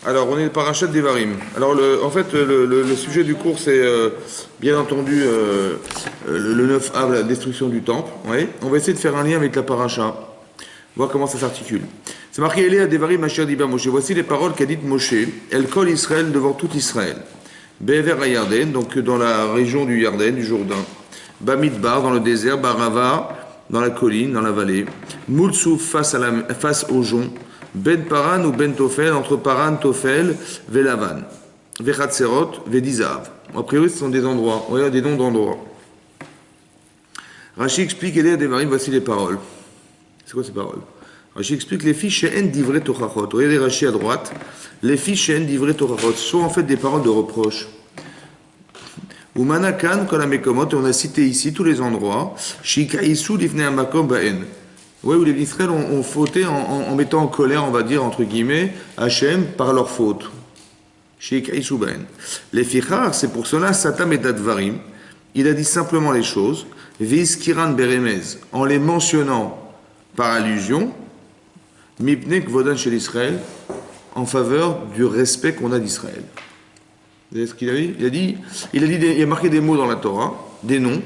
Alors, on est parachat Devarim. Alors, en fait, le sujet du cours, c'est bien entendu le 9 Av, la destruction du temple. Ouais. On va essayer de faire un lien avec la paracha, voir comment ça s'articule. C'est marqué Eléa Devarim Asher Diba Moshe. Voici les paroles qu'a dites Moshe. Elle colle Israël devant tout Israël. Be'ever Yarden, donc dans la région du Yarden, du Jourdain. Bamidbar, dans le désert. Barava, dans la colline, dans la vallée. Moulsouf, face au jonc. Ben Paran ou Ben Tofel, entre Paran, Tofel, Velavan, Vechatserot, Vedizav. A priori, ce sont des endroits, des noms d'endroits. Rashi explique, Eléa Devarim, voici les paroles. C'est quoi ces paroles? Rashi explique, les filles She'en divrei Tochachot. Regardez Rashi à droite. Les filles She'en divrei Tochachot sont en fait des paroles de reproche. Ou Manakan, Kolamekomot, et on a cité ici tous les endroits. Shikaïsou, Lifnei Amakom, Baen. Oui, où les Israël ont fauté en mettant en colère, on va dire, entre guillemets, Hachem par leur faute. Les Fichar, c'est pour cela, Satam et Dadvarim, il a dit simplement les choses, Vis Kiran Beremez, en les mentionnant par allusion, Mipnek Vodan chez l'Israël, en faveur du respect qu'on a d'Israël. Vous savez ce qu'il a dit? Il a marqué des mots dans la Torah, des noms,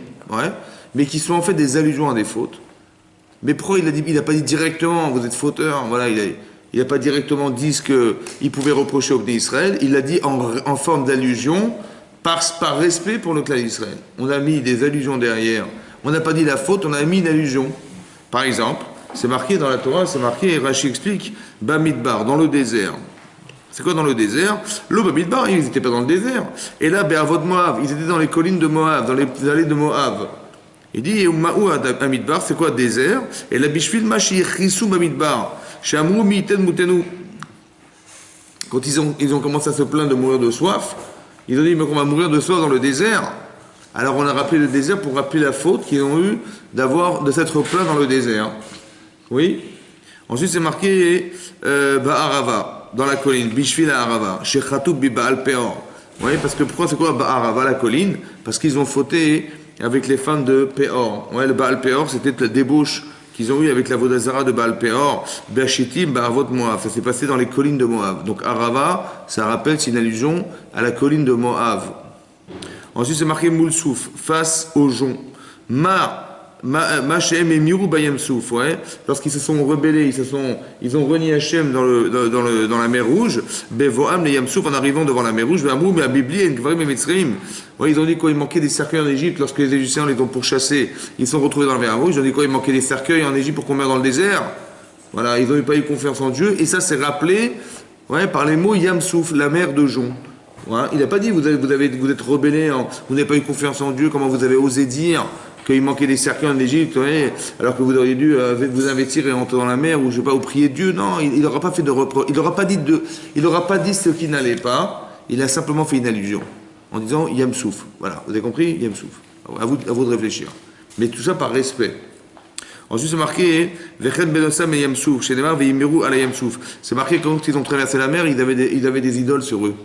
mais qui sont en fait des allusions à des fautes. Mais pourquoi il n'a pas dit directement, vous êtes fauteur, voilà, il n'a pas directement dit ce qu'il pouvait reprocher au peuple d'Israël, il l'a dit en forme d'allusion, par respect pour le clan d'Israël. On a mis des allusions derrière, on n'a pas dit la faute, on a mis une allusion. Par exemple, c'est marqué dans la Torah, c'est marqué, Rashi explique, Bamidbar, dans le désert. C'est quoi dans le désert? Le Bamidbar, ils n'étaient pas dans le désert. Et là, Be'avot Moab, ils étaient dans les collines de Moab, dans les vallées de Moab. Il dit, Ma'ou Amidbar, c'est quoi désert? Et la Bishvil Mashi Chisou Bamidbar. Shamrou Miten Moutenu. Quand ils ont commencé à se plaindre de mourir de soif, ils ont dit, mais qu'on va mourir de soif dans le désert. Alors on a rappelé le désert pour rappeler la faute qu'ils ont eue de s'être plaints dans le désert. Oui. Ensuite c'est marqué Ba'arava, dans la colline. Bishvil Arava. Shechatou Biba'al Peor. Oui, parce que pourquoi c'est quoi Ba'arava, la colline? Parce qu'ils ont fauté avec les femmes de Péor. Ouais, le Baal Péor, c'était la débauche qu'ils ont eue avec la Vodazara de Baal Péor. Be'achitim, Ba'avot Moab. Ça s'est passé dans les collines de Moab. Donc Arava, ça rappelle, c'est une allusion à la colline de Moab. Ensuite, c'est marqué Moulsouf, face au jonc. She'em et Mirou Bayem Souf, lorsqu'ils se sont rebellés, ils ont renié Hachem dans la mer Rouge, Bevoam les Yamsouf en arrivant devant la mer Rouge, Be'amrou mais à Bibli et Gvarim et Mitzrim. Ils ont dit qu'il manquait des cercueils en Égypte lorsque les Égyptiens les ont pourchassés, ils sont retrouvés dans la mer Rouge. Ils ont dit qu'il manquait des cercueils en Égypte pour qu'on meure dans le désert. Voilà, ils n'ont pas eu confiance en Dieu et ça c'est rappelé, par les mots Yamsouf, la mer de Jon. Voilà. Il n'a pas dit vous êtes rebellés, vous n'avez pas eu confiance en Dieu, comment vous avez osé dire qu'il manquait des cercueils en Égypte, alors que vous auriez dû vous investir et entrer dans la mer, ou je sais pas, ou prier Dieu. Non, il n'aura pas fait de reproche. Il n'aura pas dit ce qui n'allait pas. Il a simplement fait une allusion en disant Yamsouf. Voilà, vous avez compris? Yamsouf. À vous de réfléchir. Mais tout ça par respect. Ensuite, c'est marqué Vechet Benosam et Yamsouf. Chez Neymar, Veimiru ala Yamsouf. C'est marqué que quand ils ont traversé la mer, ils avaient des idoles sur eux.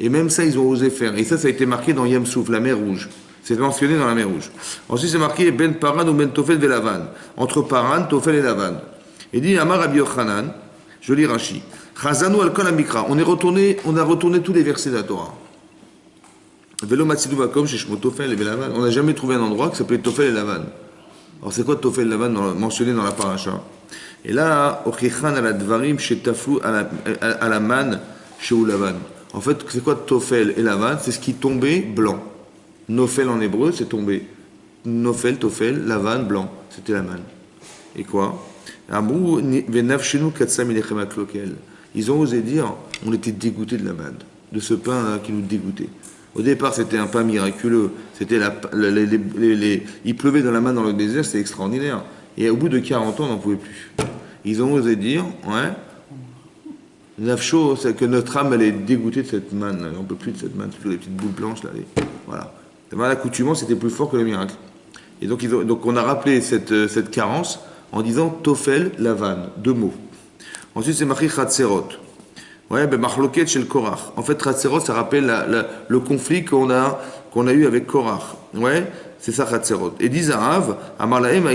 Et même ça, ils ont osé faire. Et ça a été marqué dans Yamsouf, la mer Rouge. C'est mentionné dans la mer Rouge. Ensuite, c'est marqué Ben Paran ou Ben Tofel Velavan. Entre Paran, Tofel et Lavan. Il dit Amar Rabbi Yochanan, je lis Rashi. Chazanu al kol hamikra. On a retourné tous les versets de la Torah. Velo matzidu bakom sheshmo Tofel et Velavan. On n'a jamais trouvé un endroit qui s'appelait Tofel et Lavan. Alors, c'est quoi Tofel et Lavan mentionné dans la paracha? Et là, Ochichan ala dvarim shetaflu ala man sheu Lavan. En fait, c'est quoi Tofel et Lavan? C'est ce qui tombait blanc. Nofel en hébreu, c'est tombé. Nofel, Tofel, Lavan, blanc. C'était la manne. Et quoi? Ils ont osé dire, on était dégoûtés de la manne, de ce pain qui nous dégoûtait. Au départ, c'était un pain miraculeux. C'était il pleuvait dans la manne dans le désert, c'était extraordinaire. Et au bout de 40 ans, on n'en pouvait plus. Ils ont osé dire, Nafsho, c'est que notre âme, elle est dégoûtée de cette manne. On ne peut plus de cette manne, toutes les petites boules blanches là. Voilà. L'accoutumance c'était plus fort que le miracle. Et donc, on a rappelé cette carence en disant Tofel, Lavan, deux mots. Ensuite, c'est marqué Chatserot. Machloket chez le Korach. En fait, Chatserot, ça rappelle le conflit qu'on a eu avec Korach. C'est ça Chatserot. Et dit Zahav, Amalahem,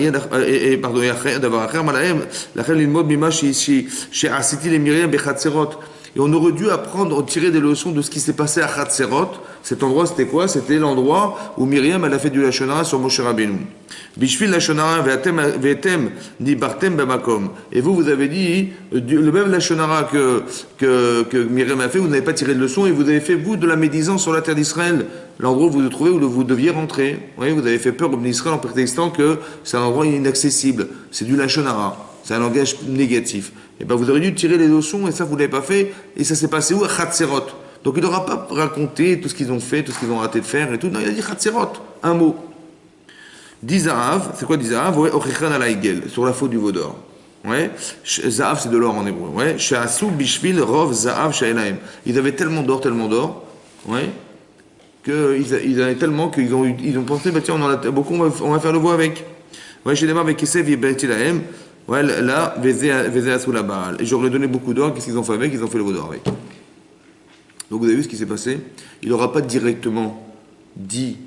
pardon, d'avoir Amalahem, la reine l'ilmod mima chez Asiti les Myriam Bechatserot. Et on aurait dû apprendre, tirer des leçons de ce qui s'est passé à Hatserot. Cet endroit, c'était quoi? C'était l'endroit où Myriam, elle a fait du Lashon Hara sur Moshe Rabbeinu. Bishvil Lashon Hara ve'etem nibartem b'makom. Et vous avez dit, le même Lashon Hara que Myriam a fait, vous n'avez pas tiré de leçon et vous avez fait, vous, de la médisance sur la terre d'Israël. L'endroit où vous vous trouvez, où vous deviez rentrer. Oui, vous avez fait peur au peuple d'Israël en prétextant que c'est un endroit inaccessible. C'est du Lashon Hara. C'est un langage négatif. Et bien vous aurez dû tirer les leçons et ça vous ne l'avez pas fait. Et ça s'est passé où? À Hatserot. Donc il n'aura pas raconté tout ce qu'ils ont fait, tout ce qu'ils ont raté de faire et tout. Non, il a dit Hatserot. Un mot. Dizahav, c'est quoi Dizahav? Ouais, Ochichan alaïgel, sur la faute du veau d'or. Ouais. Zahav, c'est de l'or en hébreu. Ouais. She'asu bishvil rov zahav she'elaim. Ils avaient tellement d'or. Ouais. Qu'ils avaient tellement qu'ils ont pensé, bah tiens, on en a beaucoup, on va faire le veau avec. Ouais, j'ai démarré avec Kesef Yebetilahem. Ouais, là, Vézéa sous la balle. Et j'aurais donné beaucoup d'or. Qu'est-ce qu'ils ont fait avec? Ils ont fait le veau d'or avec. Donc vous avez vu ce qui s'est passé? Il n'aura pas directement dit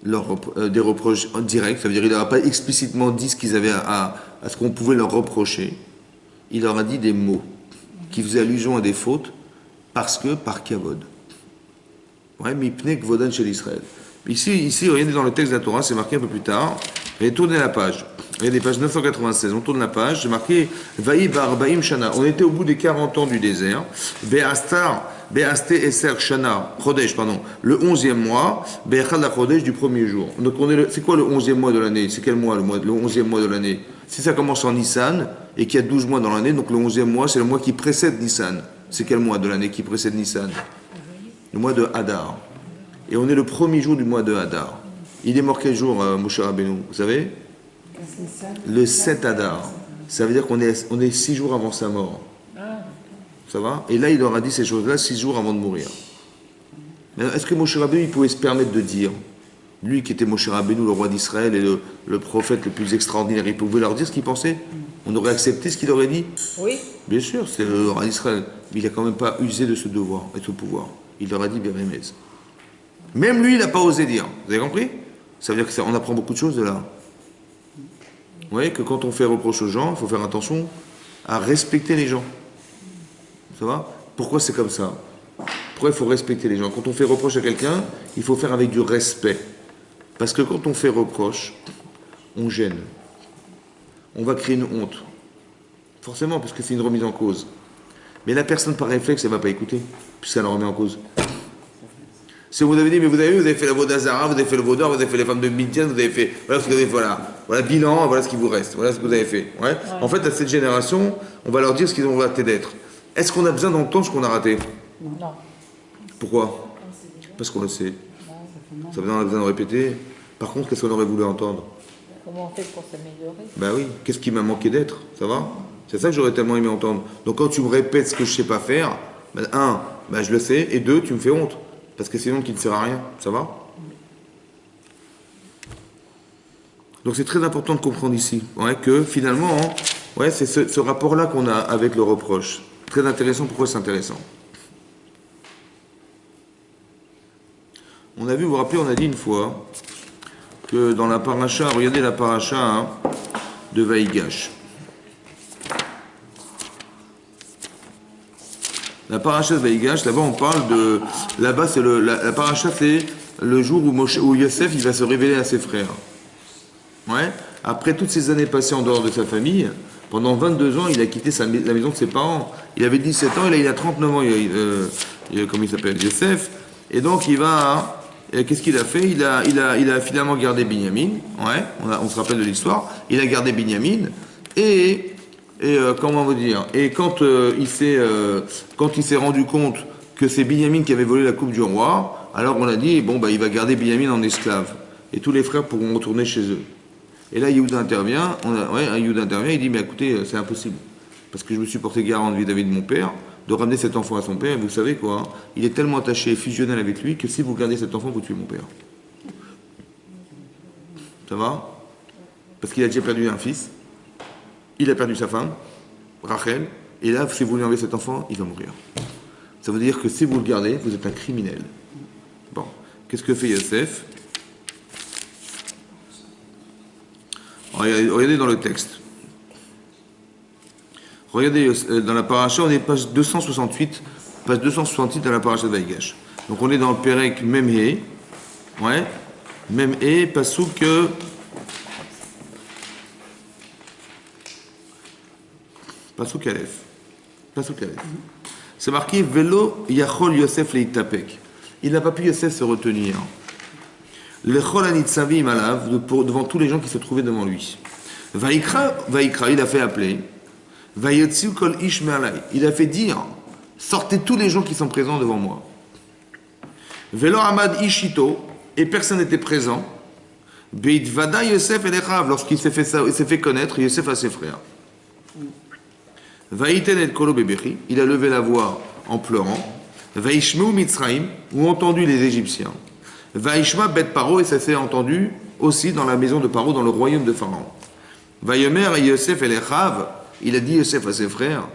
des reproches directs. Ça veut dire qu'il n'aura pas explicitement dit ce qu'ils avaient à ce qu'on pouvait leur reprocher. Il leur a dit des mots qui faisaient allusion à des fautes parce que par kavod. Ouais, mipnek vodan chez l'Israël. Ici, regardez dans le texte de la Torah, c'est marqué un peu plus tard. Et tournez la page. Regardez, page 996. On tourne la page. C'est marqué Vaï Barbaim Shana. On était au bout des 40 ans du désert. Be'aste Eser Shana. Chodesh, pardon. Le 11e mois. Be'echad la Chodesh du premier jour. Donc, c'est quoi le 11e mois de l'année? C'est quel mois, le 11e mois de l'année? Si ça commence en Nissan et qu'il y a 12 mois dans l'année, donc le 11e mois, c'est le mois qui précède Nissan. C'est quel mois de l'année qui précède Nissan? Le mois de Hadar. Et on est le premier jour du mois de Hadar. Il est mort quel jour, Moshe Rabbeinu? Vous savez? Le 7 Hadar. Ça veut dire qu'on est 6 jours avant sa mort. Ça va? Et là, il leur a dit ces choses-là 6 jours avant de mourir. Mais est-ce que Moshe Rabbeinu, il pouvait se permettre de dire, lui qui était Moshe Rabbeinu, le roi d'Israël et le prophète le plus extraordinaire, il pouvait leur dire ce qu'il pensait? On aurait accepté ce qu'il aurait dit? Oui. Bien sûr, c'est le roi d'Israël. Mais il n'a quand même pas usé de ce devoir et de ce pouvoir. Il leur a dit Bérémez. Même lui, il n'a pas osé dire. Vous avez compris? Ça veut dire qu'on apprend beaucoup de choses de là. Vous voyez que quand on fait reproche aux gens, il faut faire attention à respecter les gens. Ça va? Pourquoi c'est comme ça? Pourquoi il faut respecter les gens? Quand on fait reproche à quelqu'un, il faut faire avec du respect. Parce que quand on fait reproche, on gêne. On va créer une honte. Forcément, parce que c'est une remise en cause. Mais la personne, par réflexe, elle ne va pas écouter, puisqu'elle la remet en cause. Si vous avez dit, mais vous avez vu, vous avez fait la Vodazara, vous avez fait le Vaudor, vous avez fait les femmes de Midian, vous avez fait. Voilà ce que vous avez fait, voilà bilan, voilà ce qui vous reste, voilà ce que vous avez fait. Ouais. En fait, à cette génération, on va leur dire ce qu'ils ont raté d'être. Est-ce qu'on a besoin d'entendre ce qu'on a raté? Non. Pourquoi? Parce qu'on le sait. Ça veut dire qu'on a besoin de répéter. Par contre, qu'est-ce qu'on aurait voulu entendre? Comment on fait pour s'améliorer? Ben oui, qu'est-ce qui m'a manqué d'être? Ça va? C'est ça que j'aurais tellement aimé entendre. Donc quand tu me répètes ce que je ne sais pas faire, ben, je le sais, et 2, tu me fais honte. Parce que sinon, qui ne sert à rien. Ça va? Donc c'est très important de comprendre ici que finalement, c'est ce rapport-là qu'on a avec le reproche. Très intéressant. Pourquoi c'est intéressant? On a vu, vous vous rappelez, on a dit une fois que dans la paracha, regardez la paracha de Vaïgash. La paracha de Vaïgash, là-bas on parle de... Là-bas, c'est la paracha, c'est le jour où Yosef il va se révéler à ses frères. Ouais. Après toutes ces années passées en dehors de sa famille, pendant 22 ans, il a quitté la maison de ses parents. Il avait 17 ans, et là il a 39 ans, comment il s'appelle, Yosef. Et donc il va... Qu'est-ce qu'il a fait? Il a finalement gardé Binyamin. Ouais, on se rappelle de l'histoire. Il a gardé Binyamin. Et comment vous dire? Et quand il s'est rendu compte que c'est Binyamin qui avait volé la coupe du roi, alors on a dit bon il va garder Binyamin en esclave et tous les frères pourront retourner chez eux. Et là Yehuda intervient, il dit mais écoutez c'est impossible parce que je me suis porté garant vis-à-vis de mon père de ramener cet enfant à son père. Et vous savez quoi? Il est tellement attaché et fusionnel avec lui que si vous gardez cet enfant vous tuez mon père. Ça va? Parce qu'il a déjà perdu un fils. Il a perdu sa femme, Rachel, et là, si vous lui enlevez cet enfant, il va mourir. Ça veut dire que si vous le gardez, vous êtes un criminel. Bon, qu'est-ce que fait Yosef? Regardez dans le texte. Regardez dans la paracha, on est page 268 page 266 dans la paracha de Vaïgash. Donc on est dans le Perek Memhe, ouais, Memhe, Pasuk, Pasuk Aleph. Pasuk Aleph. C'est marqué Velo Yachol Yosef Leitapek. Il n'a pas pu Yosef se retenir. Lechol Anitzavim Alav, devant tous les gens qui se trouvaient devant lui. Vaikra, il a fait appeler. Vayotziu Kol Ish Me'alai. Il a fait dire, sortez tous les gens qui sont présents devant moi. Velo Amad Ishito, et personne n'était présent. Beit Vada Yosef Elechav, lorsqu'il s'est fait connaître, Yosef à ses frères. Vaïten et Kolo Bebechi, il a levé la voix en pleurant. Vaishmeu Mitzraim, ont entendu les Égyptiens. Vaishma Bet Paro, et ça s'est entendu aussi dans la maison de Paro, dans le royaume de Pharaon. Vayomer et Yosef Elechav, il a dit Yosef à ses frères,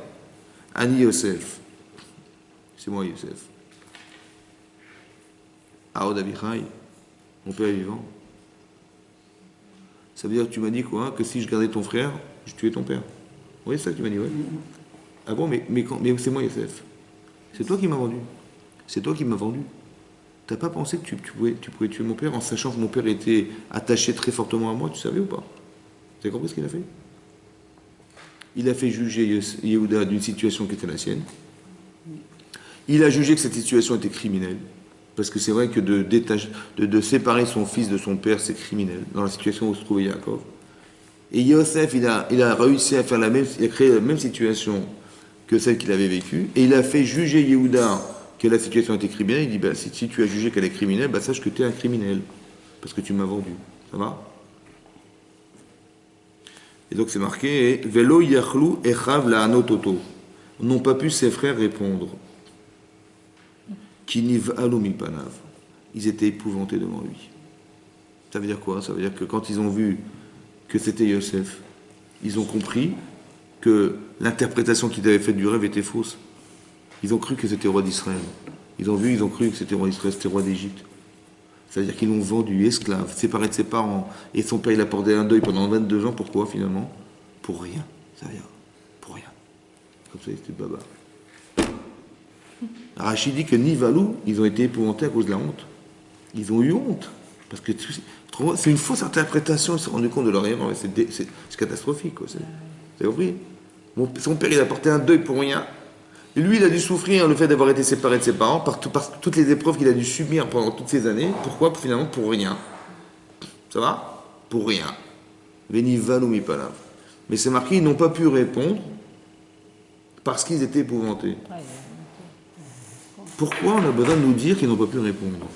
Ani Yosef, c'est moi Yosef. Aod Abichai, mon père est vivant. Ça veut dire que tu m'as dit quoi? Que si je gardais ton frère, je tuais ton père. Oui, c'est ça que tu m'as dit, oui. Ah bon, mais c'est moi Yosef. C'est toi qui m'as vendu. C'est toi qui m'as vendu. T'as pas pensé que tu pouvais tuer mon père en sachant que mon père était attaché très fortement à moi, tu savais ou pas? Tu as compris ce qu'il a fait? Il a fait juger Yehuda d'une situation qui était la sienne. Il a jugé que cette situation était criminelle. Parce que c'est vrai que de séparer son fils de son père, c'est criminel, dans la situation où se trouvait Yaakov. Et Yosef, il a réussi à faire il a créé la même situation que celle qu'il avait vécue, et il a fait juger Yehuda que la situation était criminelle. Il dit, si tu as jugé qu'elle est criminelle, sache que tu es un criminel, parce que tu m'as vendu. Ça va? Et donc c'est marqué, Velo yachlu echav la anototo. N'ont pas pu ses frères répondre. Kiniv alumi panav. Ils étaient épouvantés devant lui. Ça veut dire quoi? Ça veut dire que quand ils ont vu que c'était Yosef, ils ont compris que l'interprétation qu'ils avaient faite du rêve était fausse. Ils ont cru que c'était roi d'Israël. Ils ont cru que c'était roi d'Israël, c'était roi d'Égypte. C'est-à-dire qu'ils l'ont vendu esclave, séparé de ses parents, et son père il a porté un deuil pendant 22 ans. Pourquoi finalement? Pour rien. Ça veut dire pour rien. Comme ça, c'était baba. Rachid dit que Nivalou, ils ont été épouvantés à cause de la honte. Ils ont eu honte. Parce que c'est une fausse interprétation, ils se sont rendus compte de leur rêve. C'est catastrophique. Vous avez compris? Son père, il a porté un deuil pour rien. Et lui, il a dû souffrir le fait d'avoir été séparé de ses parents par toutes les épreuves qu'il a dû subir pendant toutes ces années. Pourquoi? Finalement, pour rien. Ça va? Pour rien. Veni valumi palav. Mais c'est marqué, ils n'ont pas pu répondre parce qu'ils étaient épouvantés. Pourquoi on a besoin de nous dire qu'ils n'ont pas pu répondre?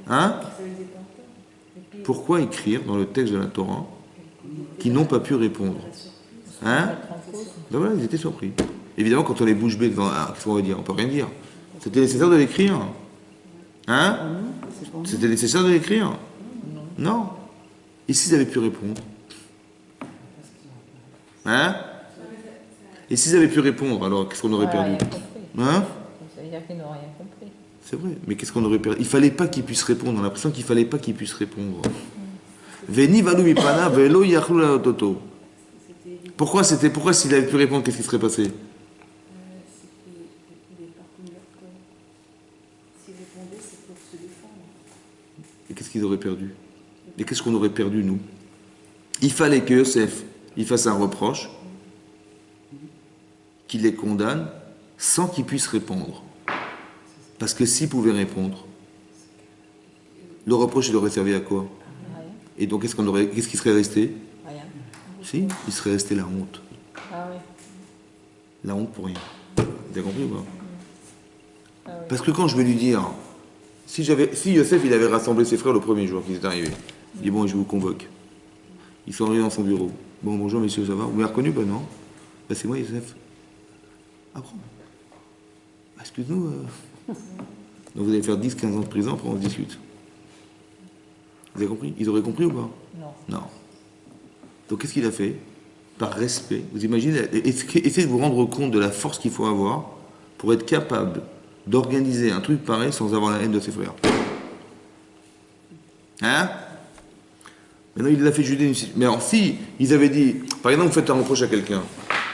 Hein? Pourquoi écrire dans le texte de la Torah qu'ils n'ont pas pu répondre? Hein? Ben voilà, ils étaient surpris. Évidemment, quand on est bouche bée devant, qu'est-ce qu'on va dire? On peut rien dire. C'était nécessaire de l'écrire. Hein? C'était nécessaire de l'écrire? Non. Et s'ils avaient pu répondre? Hein? Et s'ils avaient pu répondre, alors qu'est-ce qu'on aurait perdu? Hein? Ça veut dire qu'ils n'ont rien compris. C'est vrai, mais qu'est-ce qu'on aurait perdu? Il fallait pas qu'ils puissent répondre. On a l'impression qu'il fallait pas qu'ils puissent répondre. Veni valu mipana velo yachlu la toto. Pourquoi s'il avait pu répondre, qu'est-ce qui serait passé? Et qu'est-ce qu'ils auraient perdu? Et qu'est-ce qu'on aurait perdu, nous? Il fallait que Yosef il fasse un reproche, qu'il les condamne, sans qu'ils puissent répondre. Parce que s'ils pouvaient répondre, le reproche, il aurait servi à quoi? Et donc, qu'est-ce qui serait resté? Rien. Si, il serait resté la honte. Ah oui. La honte pour rien. Vous avez compris ou pas? Ah oui. Parce que quand je vais lui dire, si Yosef il avait rassemblé ses frères le premier jour qu'ils étaient arrivés, il dit bon, je vous convoque. Ils sont arrivés dans son bureau. Bon, bonjour messieurs, ça va? Vous m'avez reconnu? Ben non. Ben c'est moi Yosef. Ah bon? Ben, excuse-nous. Donc vous allez faire 10-15 ans de prison, après on se discute. Vous avez compris? Ils auraient compris ou pas? Non. Non. Donc qu'est-ce qu'il a fait? Par respect. Vous imaginez, essayez de vous rendre compte de la force qu'il faut avoir pour être capable d'organiser un truc pareil sans avoir la haine de ses frères. Hein? Maintenant, il l'a fait juger d'une situation. Mais alors, si ils avaient dit, par exemple, vous faites un reproche à quelqu'un,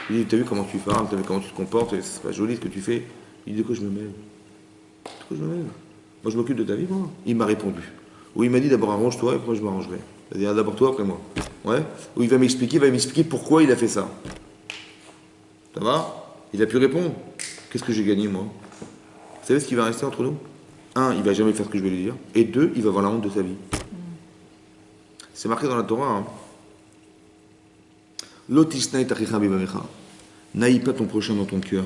Il dit, t'as vu comment tu parles, t'as vu comment tu te comportes, c'est pas joli ce que tu fais. Il dit, de quoi je me mêle? De quoi je me mêle? Moi, je m'occupe de ta vie, moi. Il m'a répondu. Ou il m'a dit, d'abord arrange-toi, et après je m'arrangerai. C'est-à-dire, d'abord toi, après moi. Ouais. Ou il va m'expliquer pourquoi il a fait ça. Ça va? Il a pu répondre. Qu'est-ce que j'ai gagné, moi? Vous savez ce qui va rester entre nous? Un, il va jamais faire ce que je vais lui dire. Et deux, il va avoir la honte de sa vie. C'est marqué dans la Torah. Hein. Lotisnaï tachicha bibamecha. N'aille pas ton prochain dans ton cœur.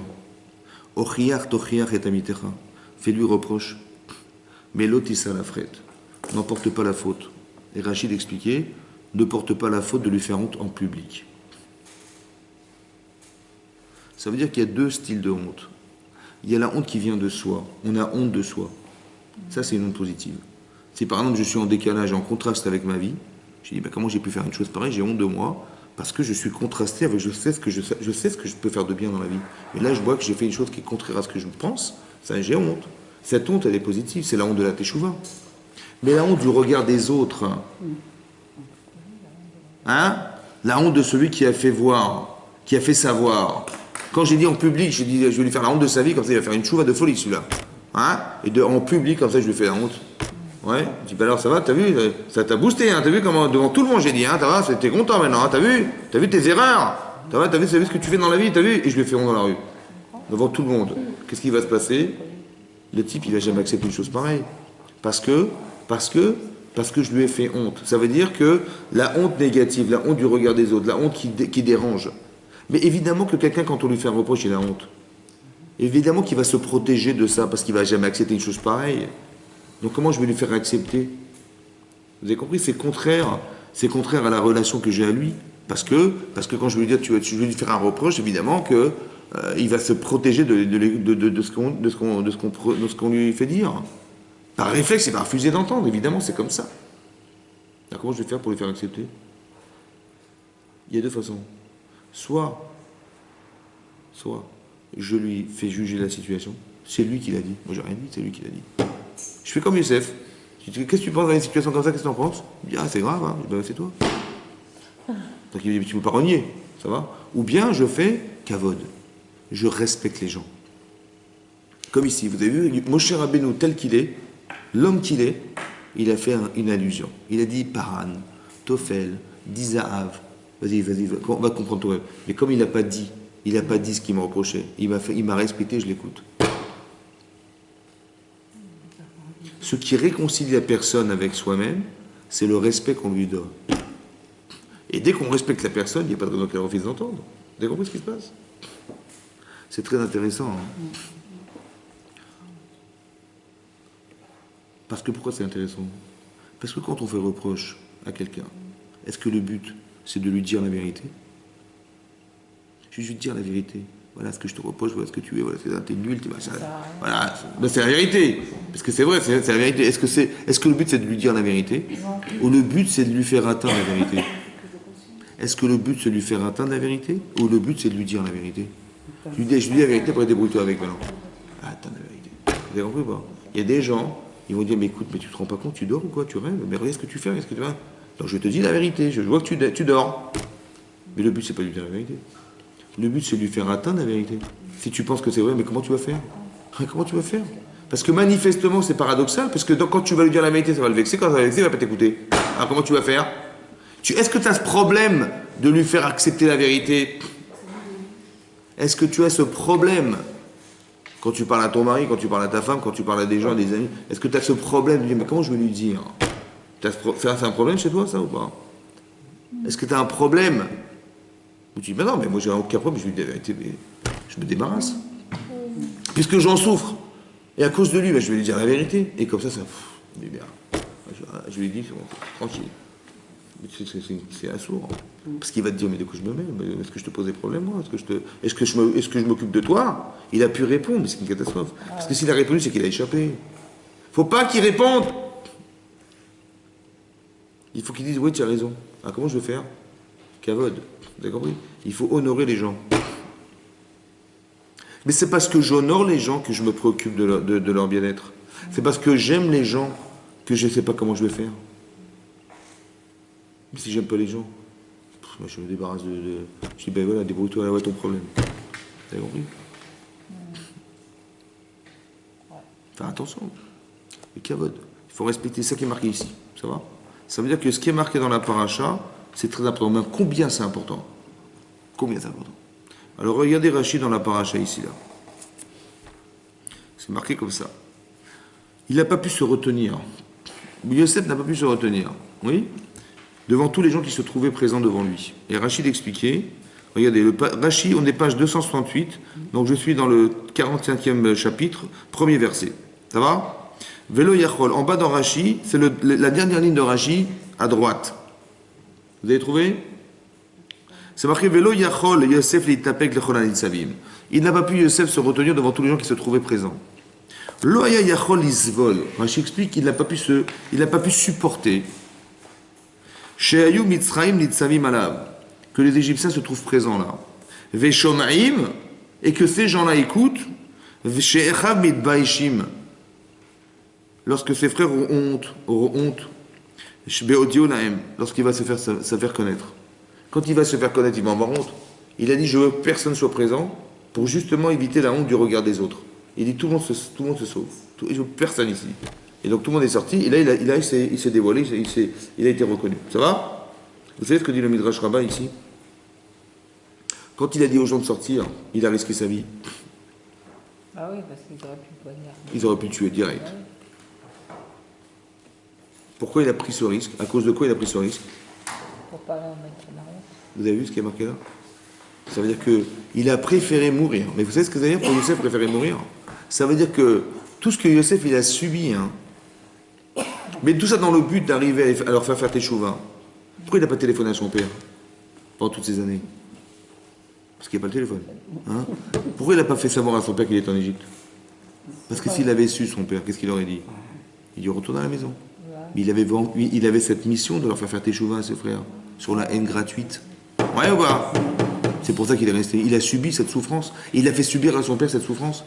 Ochiach tochiach et amitecha. Fais-lui reproche. Mais l'otissa la frette. N'en porte pas la faute. Et Rachid expliquait, ne porte pas la faute de lui faire honte en public. Ça veut dire qu'il y a deux styles de honte. Il y a la honte qui vient de soi. On a honte de soi. Ça, c'est une honte positive. Si par exemple je suis en décalage, en contraste avec ma vie, je dis comment j'ai pu faire une chose pareille, j'ai honte de moi, parce que je suis contrasté avec, je sais ce que je peux faire de bien dans la vie. Et là, je vois que j'ai fait une chose qui est contraire à ce que je pense, ça, j'ai honte. Cette honte, elle est positive, c'est la honte de la teshuva. Mais la honte du regard des autres, hein, la honte de celui qui a fait voir, qui a fait savoir. Quand j'ai dit en public, j'ai dit, je vais lui faire la honte de sa vie, comme ça il va faire une chouva de folie celui-là. Hein, et en public, comme ça je lui fais la honte. Ouais, je dis, bah alors ça va, t'as vu, ça t'a boosté, hein, t'as vu comment, devant tout le monde j'ai dit, hein, t'es content maintenant, hein, t'as vu tes erreurs, t'as vu ce que tu fais dans la vie, t'as vu, et je lui ai fait honte dans la rue. Devant tout le monde. Qu'est-ce qui va se passer? Le type, il va jamais accepter une chose pareille. Parce que je lui ai fait honte. Ça veut dire que la honte négative, la honte du regard des autres, la honte qui dérange. Mais évidemment que quelqu'un, quand on lui fait un reproche, il a honte. Évidemment qu'il va se protéger de ça, parce qu'il ne va jamais accepter une chose pareille. Donc comment je vais lui faire accepter? Vous avez compris? C'est contraire à la relation que j'ai à lui. Parce que quand je vais lui dire, je vais lui faire un reproche, évidemment que il va se protéger de ce qu'on lui fait dire. Par réflexe, il va refuser d'entendre, évidemment, c'est comme ça. Alors, comment je vais faire pour lui faire accepter? Il y a deux façons. Soit je lui fais juger la situation, c'est lui qui l'a dit. Moi, j'ai rien dit, c'est lui qui l'a dit. Je fais comme Youssef. Je dis, qu'est-ce que tu penses dans une situation comme ça, qu'est-ce que tu en penses? Il me dit, ah, c'est grave, hein. Je dis, c'est toi. Donc il me dit, tu ne peux pas renier, ça va? Ou bien je fais kavod. Je respecte les gens. Comme ici, vous avez vu, Moshe Rabbeinu tel qu'il est, l'homme qu'il est, il a fait une allusion. Il a dit Paran, Tofel, Dizaav. Vas-y, on va comprendre tout. Mais comme il n'a pas dit ce qu'il m'a reproché, il m'a respecté, je l'écoute. Ce qui réconcilie la personne avec soi-même, c'est le respect qu'on lui donne. Et dès qu'on respecte la personne, il n'y a pas de raison qu'elle refuse d'entendre. Vous avez compris ce qui se passe? C'est très intéressant. Hein. Parce que pourquoi c'est intéressant? Parce que quand on fait reproche à quelqu'un, est-ce que le but, c'est de lui dire la vérité? Je vais juste dire la vérité. Voilà ce que je te reproche, voilà ce que tu es, voilà, t'es nul, t'es machin. Voilà, ben, c'est la vérité. Parce que c'est vrai, c'est la vérité. Est-ce que le but, c'est de lui dire la vérité? Ou le but, c'est de lui faire atteindre la vérité? Est-ce que le but, c'est de lui faire atteindre la vérité? Ou le but, c'est de lui dire la vérité? Je lui dis la vérité, après débrouille-toi avec maintenant. Atteindre la vérité. Vous avez compris ou pas? Il y a des gens, ils vont dire, mais écoute, mais tu te rends pas compte, tu dors ou quoi? Tu rêves? Mais regarde ce que tu fais, qu'est-ce que tu vas? Donc je te dis la vérité, je vois que tu dors. Mais le but, c'est pas de lui dire la vérité. Le but, c'est de lui faire atteindre la vérité. Si tu penses que c'est vrai, mais comment tu vas faire? Comment tu vas faire? Parce que manifestement, c'est paradoxal, parce que quand tu vas lui dire la vérité, ça va le vexer, quand ça va le vexer, il va pas t'écouter. Alors comment tu vas faire? Est-ce que tu as ce problème de lui faire accepter la vérité? Est-ce que tu as ce problème quand tu parles à ton mari, quand tu parles à ta femme, quand tu parles à des gens, à des amis? Est-ce que tu as ce problème de dire, mais comment je vais lui dire? C'est un problème chez toi, ça, ou pas? Est-ce que tu as un problème où tu dis, mais non, mais moi j'ai aucun problème, je lui dis la vérité, mais je me débarrasse. Puisque j'en souffre. Et à cause de lui, je vais lui dire la vérité. Et comme ça, il est bien. Je lui dis, c'est bon, tranquille. C'est assourd. Parce qu'il va te dire, mais de quoi je me mets? Est-ce que je te pose des problèmes, moi? Est-ce que je m'occupe de toi? Il a pu répondre, mais c'est une catastrophe. Parce que s'il a répondu, c'est qu'il a échappé. Faut pas qu'il réponde. Il faut qu'il dise, oui, tu as raison. Ah, comment je vais faire? Kavod. Vous avez compris? Il faut honorer les gens. Mais c'est parce que j'honore les gens que je me préoccupe de leur bien-être. C'est parce que j'aime les gens que je ne sais pas comment je vais faire. Mais si j'aime pas les gens, Moi, je me débarrasse de... Je dis, ben voilà, débrouille-toi, là, ouais, ton problème. T'as compris? Faire attention. Le kavod. Il faut respecter ça qui est marqué ici. Ça va? Ça veut dire que ce qui est marqué dans la paracha, c'est très important. Même combien c'est important? Combien c'est important? Alors regardez Rachid dans la paracha ici, là. C'est marqué comme ça. Il n'a pas pu se retenir. Yosef n'a pas pu se retenir. Oui? Devant tous les gens qui se trouvaient présents devant lui. Et Rachid expliquait, regardez, Rachid, on est page 268, donc je suis dans le 45e chapitre, premier verset. Ça va? Velo Yachol, en bas dans Rachid, c'est la dernière ligne de Rachid, à droite. Vous avez trouvé? C'est marqué Velo Yachol, Yosef l'itapek lechol hanitzavim. Il n'a pas pu, Yosef, se retenir devant tous les gens qui se trouvaient présents. Lo haya yachol isvol. Rachid explique qu'il n'a pas pu supporter. Shehayu mitzraim nitzavim alav. Que les Égyptiens se trouvent présents là. Veshomaim, et que ces gens-là écoutent. She'echav mitbaishim. Lorsque ses frères auront honte. Beodionaim, lorsqu'il va se faire connaître. Quand il va se faire connaître, il va avoir honte. Il a dit, je veux que personne soit présent pour justement éviter la honte du regard des autres. Il dit, tout le monde se sauve. Je veux personne ici. Et donc tout le monde est sorti, et là il s'est dévoilé, il a été reconnu. Ça va? Vous savez ce que dit le Midrash Rabbah ici? Quand il a dit aux gens de sortir, il a risqué sa vie. Ah oui, parce qu'ils auraient pu le poignarder. Ils auraient pu le tuer direct. Ah oui. Pourquoi il a pris ce risque? À cause de quoi il a pris ce risque? Pour pas leur mettre en arrière. Vous avez vu ce qui est marqué là? Ça veut dire qu'il a préféré mourir. Mais vous savez ce que ça veut dire pour Yosef préférer mourir? Ça veut dire que tout ce que Yosef il a subi, hein, mais tout ça dans le but d'arriver à leur faire teshuva. Pourquoi il n'a pas téléphoné à son père pendant toutes ces années? Parce qu'il n'y a pas le téléphone. Hein? Pourquoi il n'a pas fait savoir à son père qu'il est en Égypte? Parce que s'il avait su son père, qu'est-ce qu'il aurait dit? Il dit retourne à la maison. Mais il avait cette mission de leur faire teshuva à ses frères, sur la haine gratuite. Ouais ou pas? C'est pour ça qu'il est resté. Il a subi cette souffrance. Et il a fait subir à son père cette souffrance.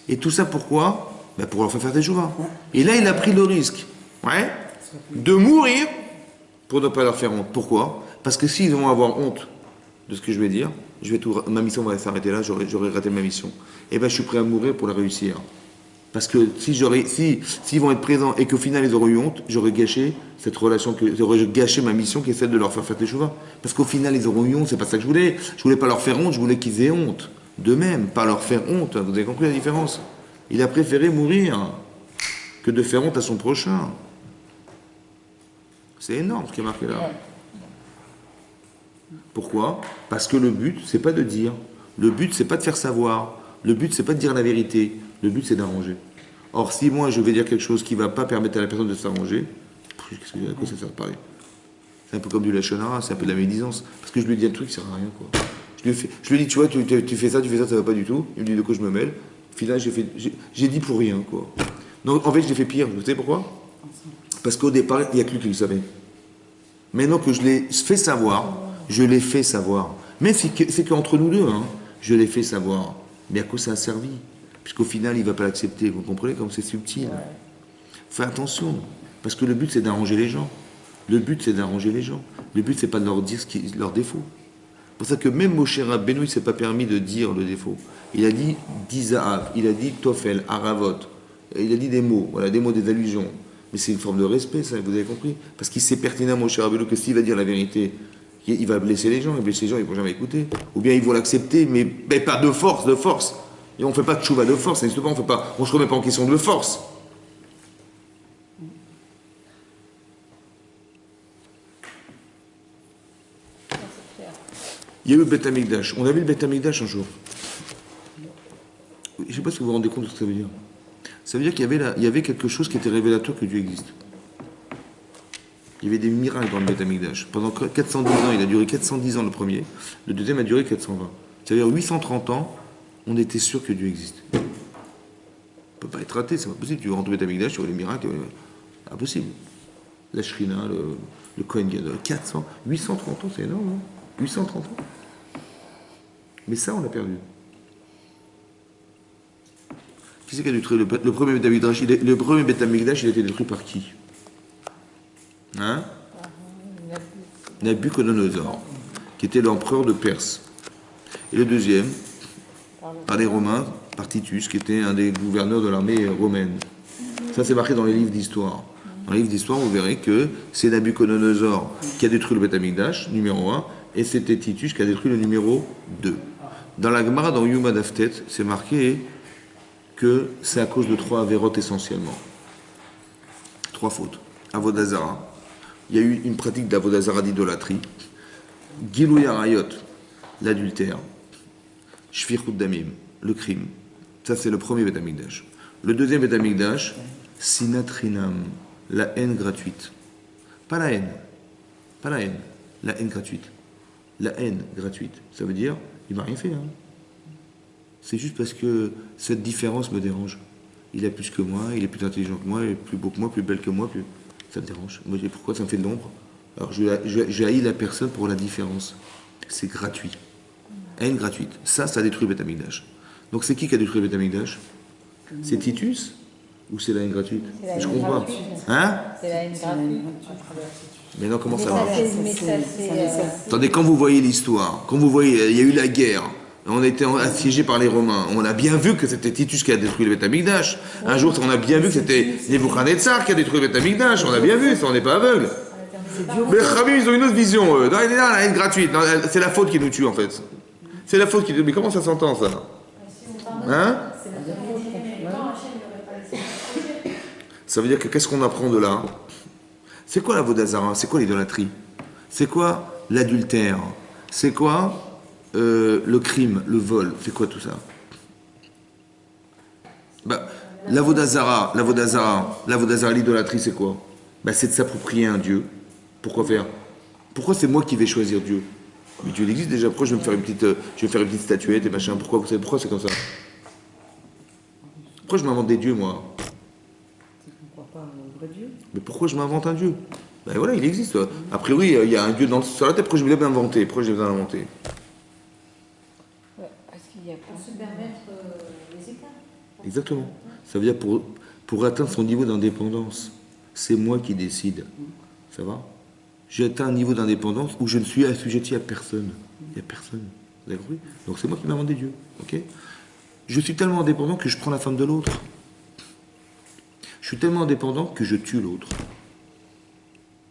Et tout ça pourquoi? Ben pour leur faire teshuva. Et là, il a pris le risque. Ouais, de mourir pour ne pas leur faire honte. Pourquoi? Parce que s'ils vont avoir honte de ce que je vais dire, ma mission va s'arrêter là, j'aurai raté ma mission. Et bien je suis prêt à mourir pour la réussir. Parce que s'ils vont être présents et qu'au final ils auront eu honte, j'aurais gâché cette relation, j'aurais gâché ma mission qui est celle de leur faire teshuva. Parce qu'au final ils auront eu honte, c'est pas ça que je voulais. Je voulais pas leur faire honte, je voulais qu'ils aient honte. De même, pas leur faire honte. Vous avez compris la différence? Il a préféré mourir que de faire honte à son prochain. C'est énorme ce qui est marqué là. Pourquoi? Parce que le but, c'est pas de dire. Le but, c'est pas de faire savoir. Le but, c'est pas de dire la vérité. Le but, c'est d'arranger. Or, si moi, je vais dire quelque chose qui va pas permettre à la personne de s'arranger, à quoi ça sert de parler? C'est un peu comme du lachon hara, c'est un peu de la médisance. Parce que je lui dis un truc qui sert à rien, quoi. Je lui dis, tu vois, tu fais ça, ça va pas du tout. Il me dit de quoi je me mêle. Finalement, j'ai dit pour rien, quoi. Donc, en fait, je l'ai fait pire. Vous savez pourquoi? Parce qu'au départ, il n'y a que lui qui le savait. Maintenant que je l'ai fait savoir, je l'ai fait savoir. Mais c'est qu'entre nous deux, hein, je l'ai fait savoir. Mais à quoi ça a servi? Puisqu'au final, il ne va pas l'accepter. Vous comprenez comme c'est subtil? Ouais. Faites attention. Parce que le but, c'est d'arranger les gens. Le but, c'est d'arranger les gens. Le but, c'est pas de leur dire leurs défauts. C'est pour ça que même Moshe Rabbeinu, il ne s'est pas permis de dire le défaut. Il a dit Dizaav, il a dit Tofel, Aravot. Il a dit des mots, voilà, des mots, des allusions. Mais c'est une forme de respect, ça, vous avez compris? Parce qu'il sait pertinemment, Moshe Rabbeinu, que s'il va dire la vérité, il va blesser les gens, et blesser les gens, ils ne vont jamais écouter. Ou bien ils vont l'accepter, mais pas de force, de force. Et on ne fait pas de tchouva de force, on ne se remet pas en question de force. Il y a eu le Beth Amikdash. On a vu le Beth Amikdash un jour. Je ne sais pas si vous vous rendez compte de ce que ça veut dire. Ça veut dire qu'il y avait quelque chose qui était révélateur que Dieu existe. Il y avait des miracles dans le Beth Amikdash. Pendant 410 ans, il a duré 410 ans le premier. Le deuxième a duré 420. C'est-à-dire 830 ans, on était sûr que Dieu existe. On ne peut pas être raté, c'est pas possible. Tu rentres au Beth Amikdash, tu vois les miracles, impossible. La Shrina, le Kohen Gadol, 830 ans, c'est énorme, hein? 830 ans. Mais ça, on l'a perdu. Qui c'est qui a détruit le premier Beth Amikdash? Le premier Beth Amikdash, il a été détruit par qui? Hein? Nabuchodonosor. qui était l'empereur de Perse. Et le deuxième, par les Romains, par Titus, qui était un des gouverneurs de l'armée romaine. Ça, c'est marqué dans les livres d'histoire. Dans les livres d'histoire, vous verrez que c'est Nabuchodonosor qui a détruit le Beth Amikdash, numéro 1, et c'était Titus qui a détruit le numéro 2. Dans la Gemara, dans Yuma Daftet, c'est marqué que c'est à cause de 3 avérotes essentiellement. 3 fautes. Avodazara. Il y a eu une pratique d'Avodazara d'idolâtrie. Gilou Yarayot, l'adultère. Shfichut Damim, le crime. Ça, c'est le premier Beth Amikdash. Le deuxième Beth Amikdash, Sinat Chinam, la haine gratuite. Pas la haine. Pas la haine. La haine gratuite. La haine gratuite. Ça veut dire, il m'a rien fait. Hein. C'est juste parce que cette différence me dérange. Il a plus que moi, il est plus intelligent que moi, il est plus beau que moi, plus belle que moi, plus... ça me dérange. Moi, je dis, pourquoi ça me fait de l'ombre? Alors, je haïs la personne pour la différence. C'est gratuit. Haine gratuite. Ça détruit le Beth Amikdash. Donc, c'est qui a détruit le Beth Amikdash? C'est Titus? Ou c'est la haine gratuite? Je comprends pas. Hein? C'est la haine gratuite. Mais non, comment ça Mais marche? ça, c'est. Attendez, quand vous voyez l'histoire, quand vous voyez, il y a eu la guerre, on a été assiégés par les Romains, on a bien vu que c'était Titus qui a détruit le Beth Amikdash. Un jour, on a bien vu que c'était Nebuchadnezzar qui a détruit le Beth Amikdash, on a bien vu, ça, on n'est pas aveugle. Mais les Khamim, ils ont une autre vision, eux. Non, elle est là, la haine gratuite. Non, c'est la faute qui nous tue, en fait. C'est la faute qui nous tue. Mais comment ça s'entend, ça? Hein? Ça veut dire que qu'est-ce qu'on apprend de là? C'est quoi la Vodazara? C'est quoi l'idolâtrie? C'est quoi l'adultère? C'est quoi le crime, le vol? C'est quoi tout ça? Bah, la Vodazara, l'idolâtrie, c'est quoi? Bah, c'est de s'approprier un Dieu. Pourquoi faire? Pourquoi c'est moi qui vais choisir Dieu? Mais Dieu il existe déjà. Pourquoi je vais me faire une petite statuette et machin? Pourquoi c'est comme ça? Pourquoi je m'invente des dieux, moi? Mais pourquoi je m'invente un Dieu? Ben voilà, il existe. A priori, il y a un Dieu sur la tête. Pourquoi je vais l'inventer? Pourquoi j'ai besoin de l'inventer? Ouais, parce qu'il y a Pour se permettre les écarts. Exactement. Ça veut dire pour atteindre son niveau d'indépendance, c'est moi qui décide. Ça va? J'ai atteint un niveau d'indépendance où je ne suis assujetti à personne. Il n'y a personne. Vous avez compris? Donc c'est moi qui m'invente des dieux. Ok? Je suis tellement indépendant que je prends la femme de l'autre. Je suis tellement indépendant que je tue l'autre.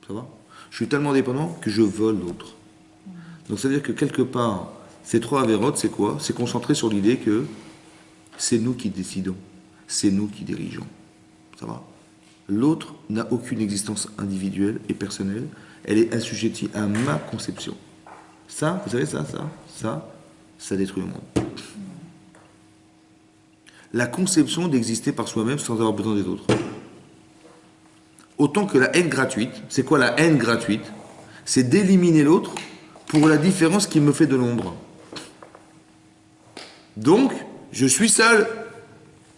Ça va? Je suis tellement indépendant que je vole l'autre. Donc ça veut dire que quelque part, ces 3 avérotes, c'est quoi? C'est concentré sur l'idée que c'est nous qui décidons. C'est nous qui dirigeons. Ça va? L'autre n'a aucune existence individuelle et personnelle. Elle est assujettie à ma conception. Ça, vous savez ça détruit le monde. La conception d'exister par soi-même sans avoir besoin des autres. Autant que la haine gratuite. C'est quoi la haine gratuite? C'est d'éliminer l'autre pour la différence qui me fait de l'ombre. Donc, je suis seul.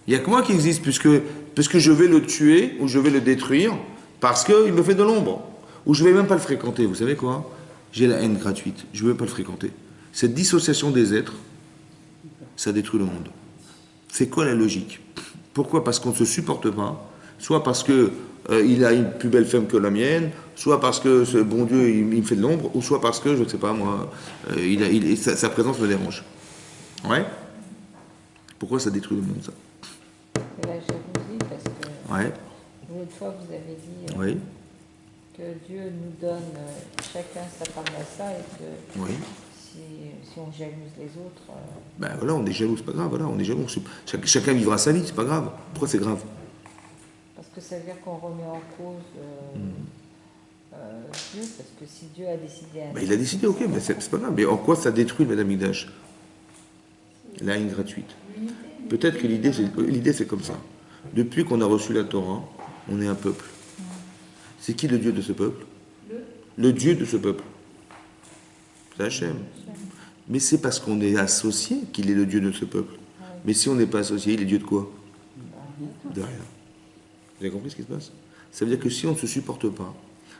Il n'y a que moi qui existe, puisque je vais le tuer ou je vais le détruire parce qu'il me fait de l'ombre. Ou je ne vais même pas le fréquenter. Vous savez quoi? J'ai la haine gratuite. Je ne veux pas le fréquenter. Cette dissociation des êtres, ça détruit le monde. C'est quoi la logique? Pourquoi? Parce qu'on ne se supporte pas, soit parce que il a une plus belle femme que la mienne, soit parce que ce bon Dieu il me fait de l'ombre, ou soit parce que, je ne sais pas moi, sa présence me dérange. Ouais? Pourquoi ça détruit le monde, ça? C'est la jalousie, parce que Ouais. l'autre fois vous avez dit Oui. que Dieu nous donne chacun sa part à ça et que Oui. si on jalouse les autres. Ben voilà, on est jaloux, c'est pas grave, voilà, on est jaloux. Chacun vivra sa vie, c'est pas grave. Pourquoi c'est grave? Parce que ça veut dire qu'on remet en cause Dieu, parce que si Dieu a décidé Ben, il a décidé, ok, mais c'est pas grave. Mais en quoi ça détruit le Beth Amikdash? La haine gratuite. Peut-être que l'idée c'est comme ça. Depuis qu'on a reçu la Torah, on est un peuple. C'est qui le Dieu de ce peuple? Le Dieu de ce peuple. C'est Hachem. Mais c'est parce qu'on est associé qu'il est le Dieu de ce peuple. Mais si on n'est pas associé, il est Dieu de quoi? De rien. Vous avez compris ce qui se passe? Ça veut dire que si on ne se supporte pas,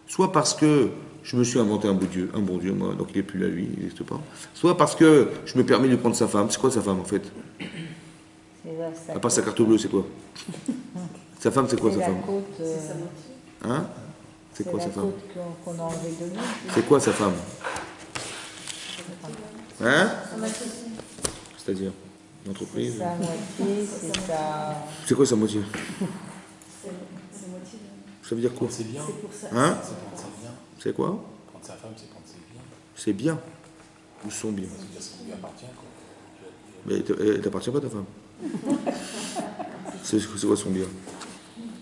soit parce que je me suis inventé un bon Dieu, moi, donc il n'est plus là, lui, il n'existe pas, soit parce que je me permets de prendre sa femme. C'est quoi sa femme en fait? À part sa carte bleue, c'est quoi? Sa femme, c'est quoi sa femme? Hein? C'est quoi sa femme? Qu'on a enlevé de lui. C'est quoi sa femme? Hein? Son associé. C'est-à-dire l'entreprise. Sa moitié, c'est sa... C'est quoi sa moitié? C'est moitié. Ça veut dire quoi? C'est bien. C'est pour ça. Hein? C'est quand c'est bien. C'est quoi? Quand sa femme, c'est quand c'est bien. C'est bien. Ou sont bien. Ça veut dire ce qui lui appartient, quoi. Mais elle t'appartient pas ta femme. C'est quoi son bien?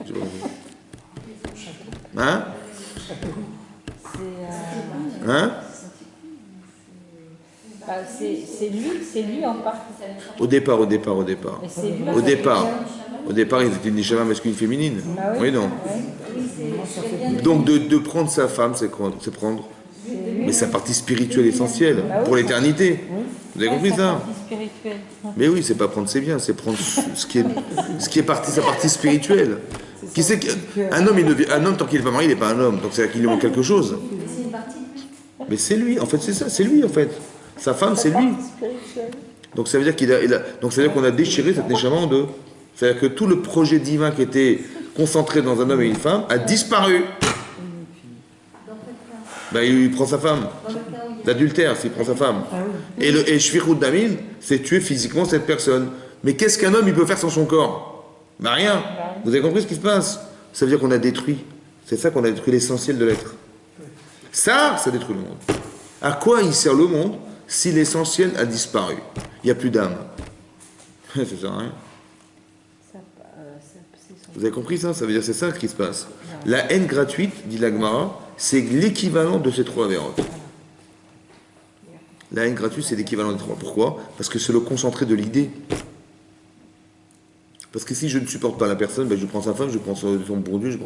J'ai pas compris. Hein? Hein? C'est lui en partie. Au départ. Mais c'est lui. Au départ, ils étaient neshama masculine féminine. Bah Oui, non. Ouais. Donc de prendre sa femme, c'est prendre. Mais sa partie spirituelle essentielle pour l'éternité. Vous avez compris Sa ça? partie spirituelle. Mais oui, c'est pas prendre ses biens, c'est prendre ce qui est sa partie spirituelle. Qui sait qu'un homme, un homme tant qu'il n'est pas marié, il n'est pas un homme. Donc c'est qu'il lui manque quelque chose. C'est une partie de lui. Mais c'est lui, en fait, c'est ça, c'est lui en fait. Sa femme, c'est lui. Donc ça veut dire donc ça veut dire qu'on a déchiré cette neshama en deux. C'est-à-dire que tout le projet divin qui était concentré dans un homme et une femme a disparu. Dans quel cas? Ben, il prend sa femme. Dans le cas où il y a... L'adultère, s'il prend sa femme. Et shvirut damin, c'est tuer physiquement cette personne. Mais qu'est-ce qu'un homme il peut faire sans son corps? Ben rien. Vous avez compris ce qui se passe? Ça veut dire qu'on a détruit. C'est ça qu'on a détruit l'essentiel de l'être. Ça détruit le monde. À quoi il sert le monde si l'essentiel a disparu? Il n'y a plus d'âme. Ça sert à rien. Vous avez compris ça? Ça veut dire c'est ça ce qui se passe. La haine gratuite, dit l'Agmara, c'est l'équivalent de ces trois avérotes. La haine gratuite, c'est l'équivalent des trois. Pourquoi? Parce que c'est le concentré de l'idée. Parce que si je ne supporte pas la personne, ben je prends sa femme, je prends son bon Dieu, je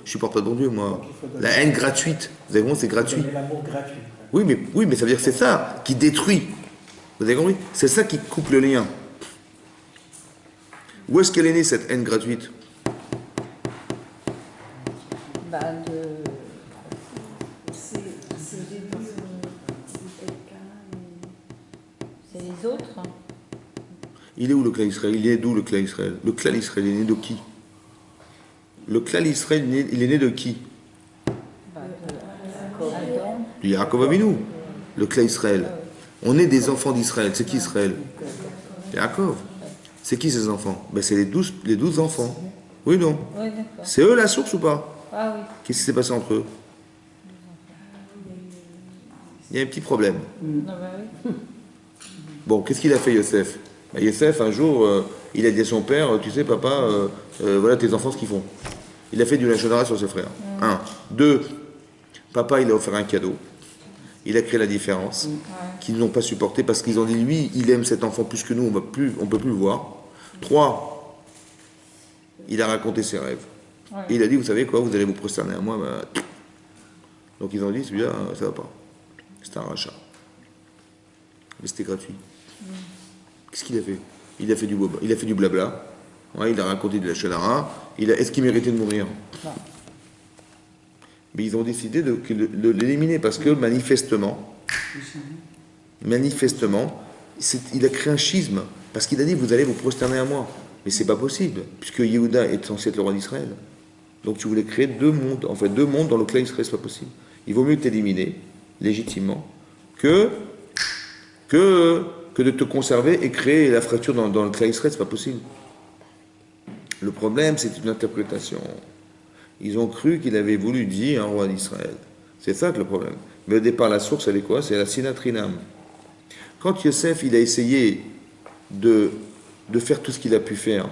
supporte pas de bon Dieu, moi. La haine gratuite, vous avez compris, c'est gratuit. L'amour gratuit. Oui, mais ça veut dire que c'est ça qui détruit. Vous avez compris? C'est ça qui coupe le lien. Où est-ce qu'elle est née, cette haine gratuite? Bah, C'est au début c'est les autres. Hein. Il est où le clan Israël? Il est d'où le clan Israël? Le clan Israël, il est né de qui? Le clan Israël, il est né de qui? Bah, Adam. Du Yaakov Avinu. Le clan Israël. On est des enfants d'Israël. C'est qui Israël? Yaakov. C'est qui ces enfants? Ben, c'est les 12 enfants. Oui, non? Oui, d'accord. C'est eux la source ou pas? Ah oui. Qu'est-ce qui s'est passé entre eux? Il y a un petit problème. Ah bah oui. Bon, qu'est-ce qu'il a fait Yosef? Ben, Yosef, un jour, il a dit à son père, tu sais papa, voilà tes enfants ce qu'ils font. Il a fait du lachonara sur ses frères. Un. Deux, papa il a offert un cadeau. Il a créé la différence, qu'ils n'ont pas supporté parce qu'ils ont dit, lui, il aime cet enfant plus que nous, on ne peut plus le voir. Trois, il a raconté ses rêves. Ouais. Et il a dit, vous savez quoi, vous allez vous prosterner à moi. Ben, donc ils ont dit, celui-là, ça va pas. C'était un rachat. Mais c'était gratuit. Qu'est-ce qu'il a fait? Il a fait du blabla. Ouais, il a raconté de la shonara. Est-ce qu'il méritait de mourir? Non. Mais ils ont décidé de l'éliminer parce que manifestement, il a créé un schisme. Parce qu'il a dit, vous allez vous prosterner à moi. Mais c'est pas possible, puisque Yehuda est censé être le roi d'Israël. Donc tu voulais créer deux mondes dans le clan Israël, c'est pas possible. Il vaut mieux t'éliminer, légitimement, que de te conserver et créer la fracture dans le clan Israël, c'est pas possible. Le problème, c'est une interprétation. Ils ont cru qu'il avait voulu dire un roi d'Israël. C'est ça que le problème. Mais au départ, la source, elle est quoi? C'est la sinatrinam. Quand Yosef, il a essayé de faire tout ce qu'il a pu faire,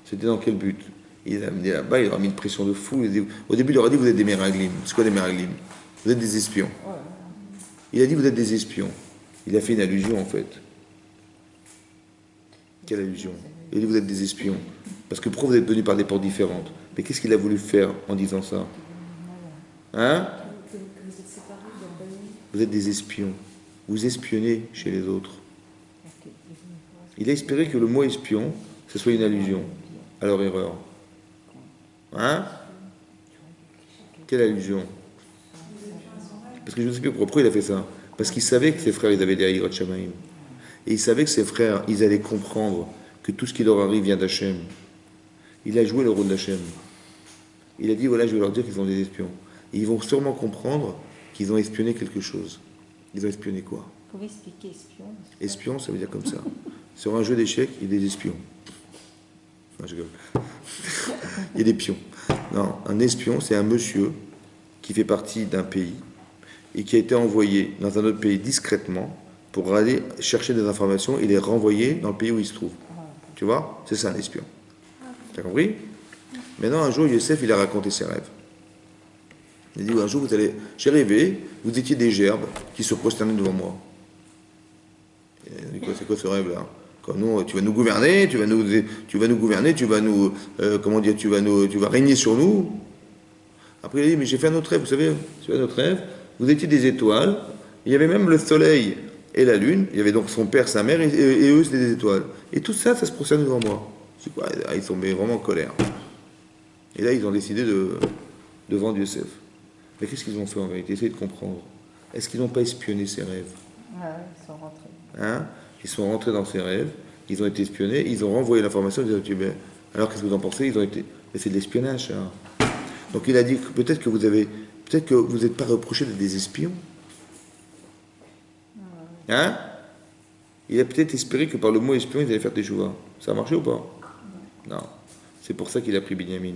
c'était dans quel but? Il a amené là-bas, il leur a mis une pression de fou. Au début, il leur a dit, vous êtes des meraglim. C'est quoi des meraglim? Vous êtes des espions. Il a dit, vous êtes des espions. Il a fait une allusion, en fait. Quelle allusion? Il a dit, vous êtes des espions. Parce que pourquoi vous êtes venus par des portes différentes? Mais qu'est-ce qu'il a voulu faire en disant ça? Hein? Vous êtes des espions. Vous espionnez chez les autres. Il a espéré que le mot espion, ce soit une allusion à leur erreur. Hein? Quelle allusion? Parce que je ne sais plus pourquoi il a fait ça. Parce qu'il savait que ses frères, ils avaient des Haïrat Shamaïm. Et il savait que ses frères, ils allaient comprendre que tout ce qui leur arrive vient d'Hachem. Il a joué le rôle d'Hachem. Il a dit, voilà, je vais leur dire qu'ils sont des espions. Et ils vont sûrement comprendre qu'ils ont espionné quelque chose. Ils ont espionné quoi? Vous pouvez expliquer espion? Espion, ça veut dire comme ça. Sur un jeu d'échecs, il y a des espions. Non, je rigole. Il y a des pions. Non, un espion, c'est un monsieur qui fait partie d'un pays et qui a été envoyé dans un autre pays discrètement pour aller chercher des informations et les renvoyer dans le pays où il se trouve. Tu vois? C'est ça un espion. T'as compris? Maintenant, un jour, Youssef, il a raconté ses rêves. Il dit, un jour, j'ai rêvé, vous étiez des gerbes qui se prosternaient devant moi. Il dit, c'est quoi ce rêve-là? Quand nous, tu vas nous gouverner, tu vas nous gouverner, tu vas régner sur nous. Après, il a dit, mais j'ai fait un autre rêve, vous savez, c'est un autre rêve. Vous étiez des étoiles, il y avait même le soleil et la lune, il y avait donc son père, sa mère, et eux, c'était des étoiles. Et tout ça, ça se prosternait devant moi. C'est quoi? Ils sont vraiment en colère. Et là, ils ont décidé de vendre Youssef. Mais qu'est-ce qu'ils ont fait en vérité? Essayez de comprendre. Est-ce qu'ils n'ont pas espionné ses rêves? Ouais, ils sont rentrés. Hein? Ils sont rentrés dans ses rêves, ils ont été espionnés, ils ont renvoyé l'information, ils ont dit, alors qu'est-ce que vous en pensez? Ils ont été. Mais c'est de l'espionnage, ça. Donc il a dit que peut-être que vous n'êtes pas reproché d'être des espions. Hein? Il a peut-être espéré que par le mot espion, ils allaient faire des chouvas. Ça a marché ou pas? Non. C'est pour ça qu'il a pris Binyamin.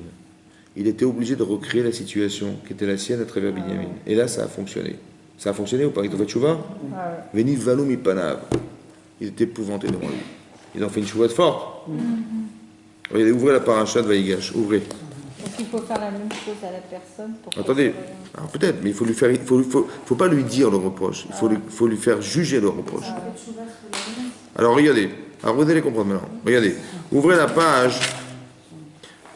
Il était obligé de recréer la situation qui était la sienne à travers Binyamin. Et là, ça a fonctionné. Ça a fonctionné ou pas? Ils ont fait chouva? Veni valum ipanav. Ils étaient épouvantés devant lui. Ils ont fait une chouva forte. Regardez, ouvrez la paracha de Vaïgash. Ouvrez. Donc il faut faire la même chose à la personne pour. Attendez. Alors peut-être, mais il faut lui faire. Faut pas lui dire le reproche. Il faut lui faire juger le reproche. Alors regardez. Alors vous allez comprendre maintenant. Regardez. Ouvrez la page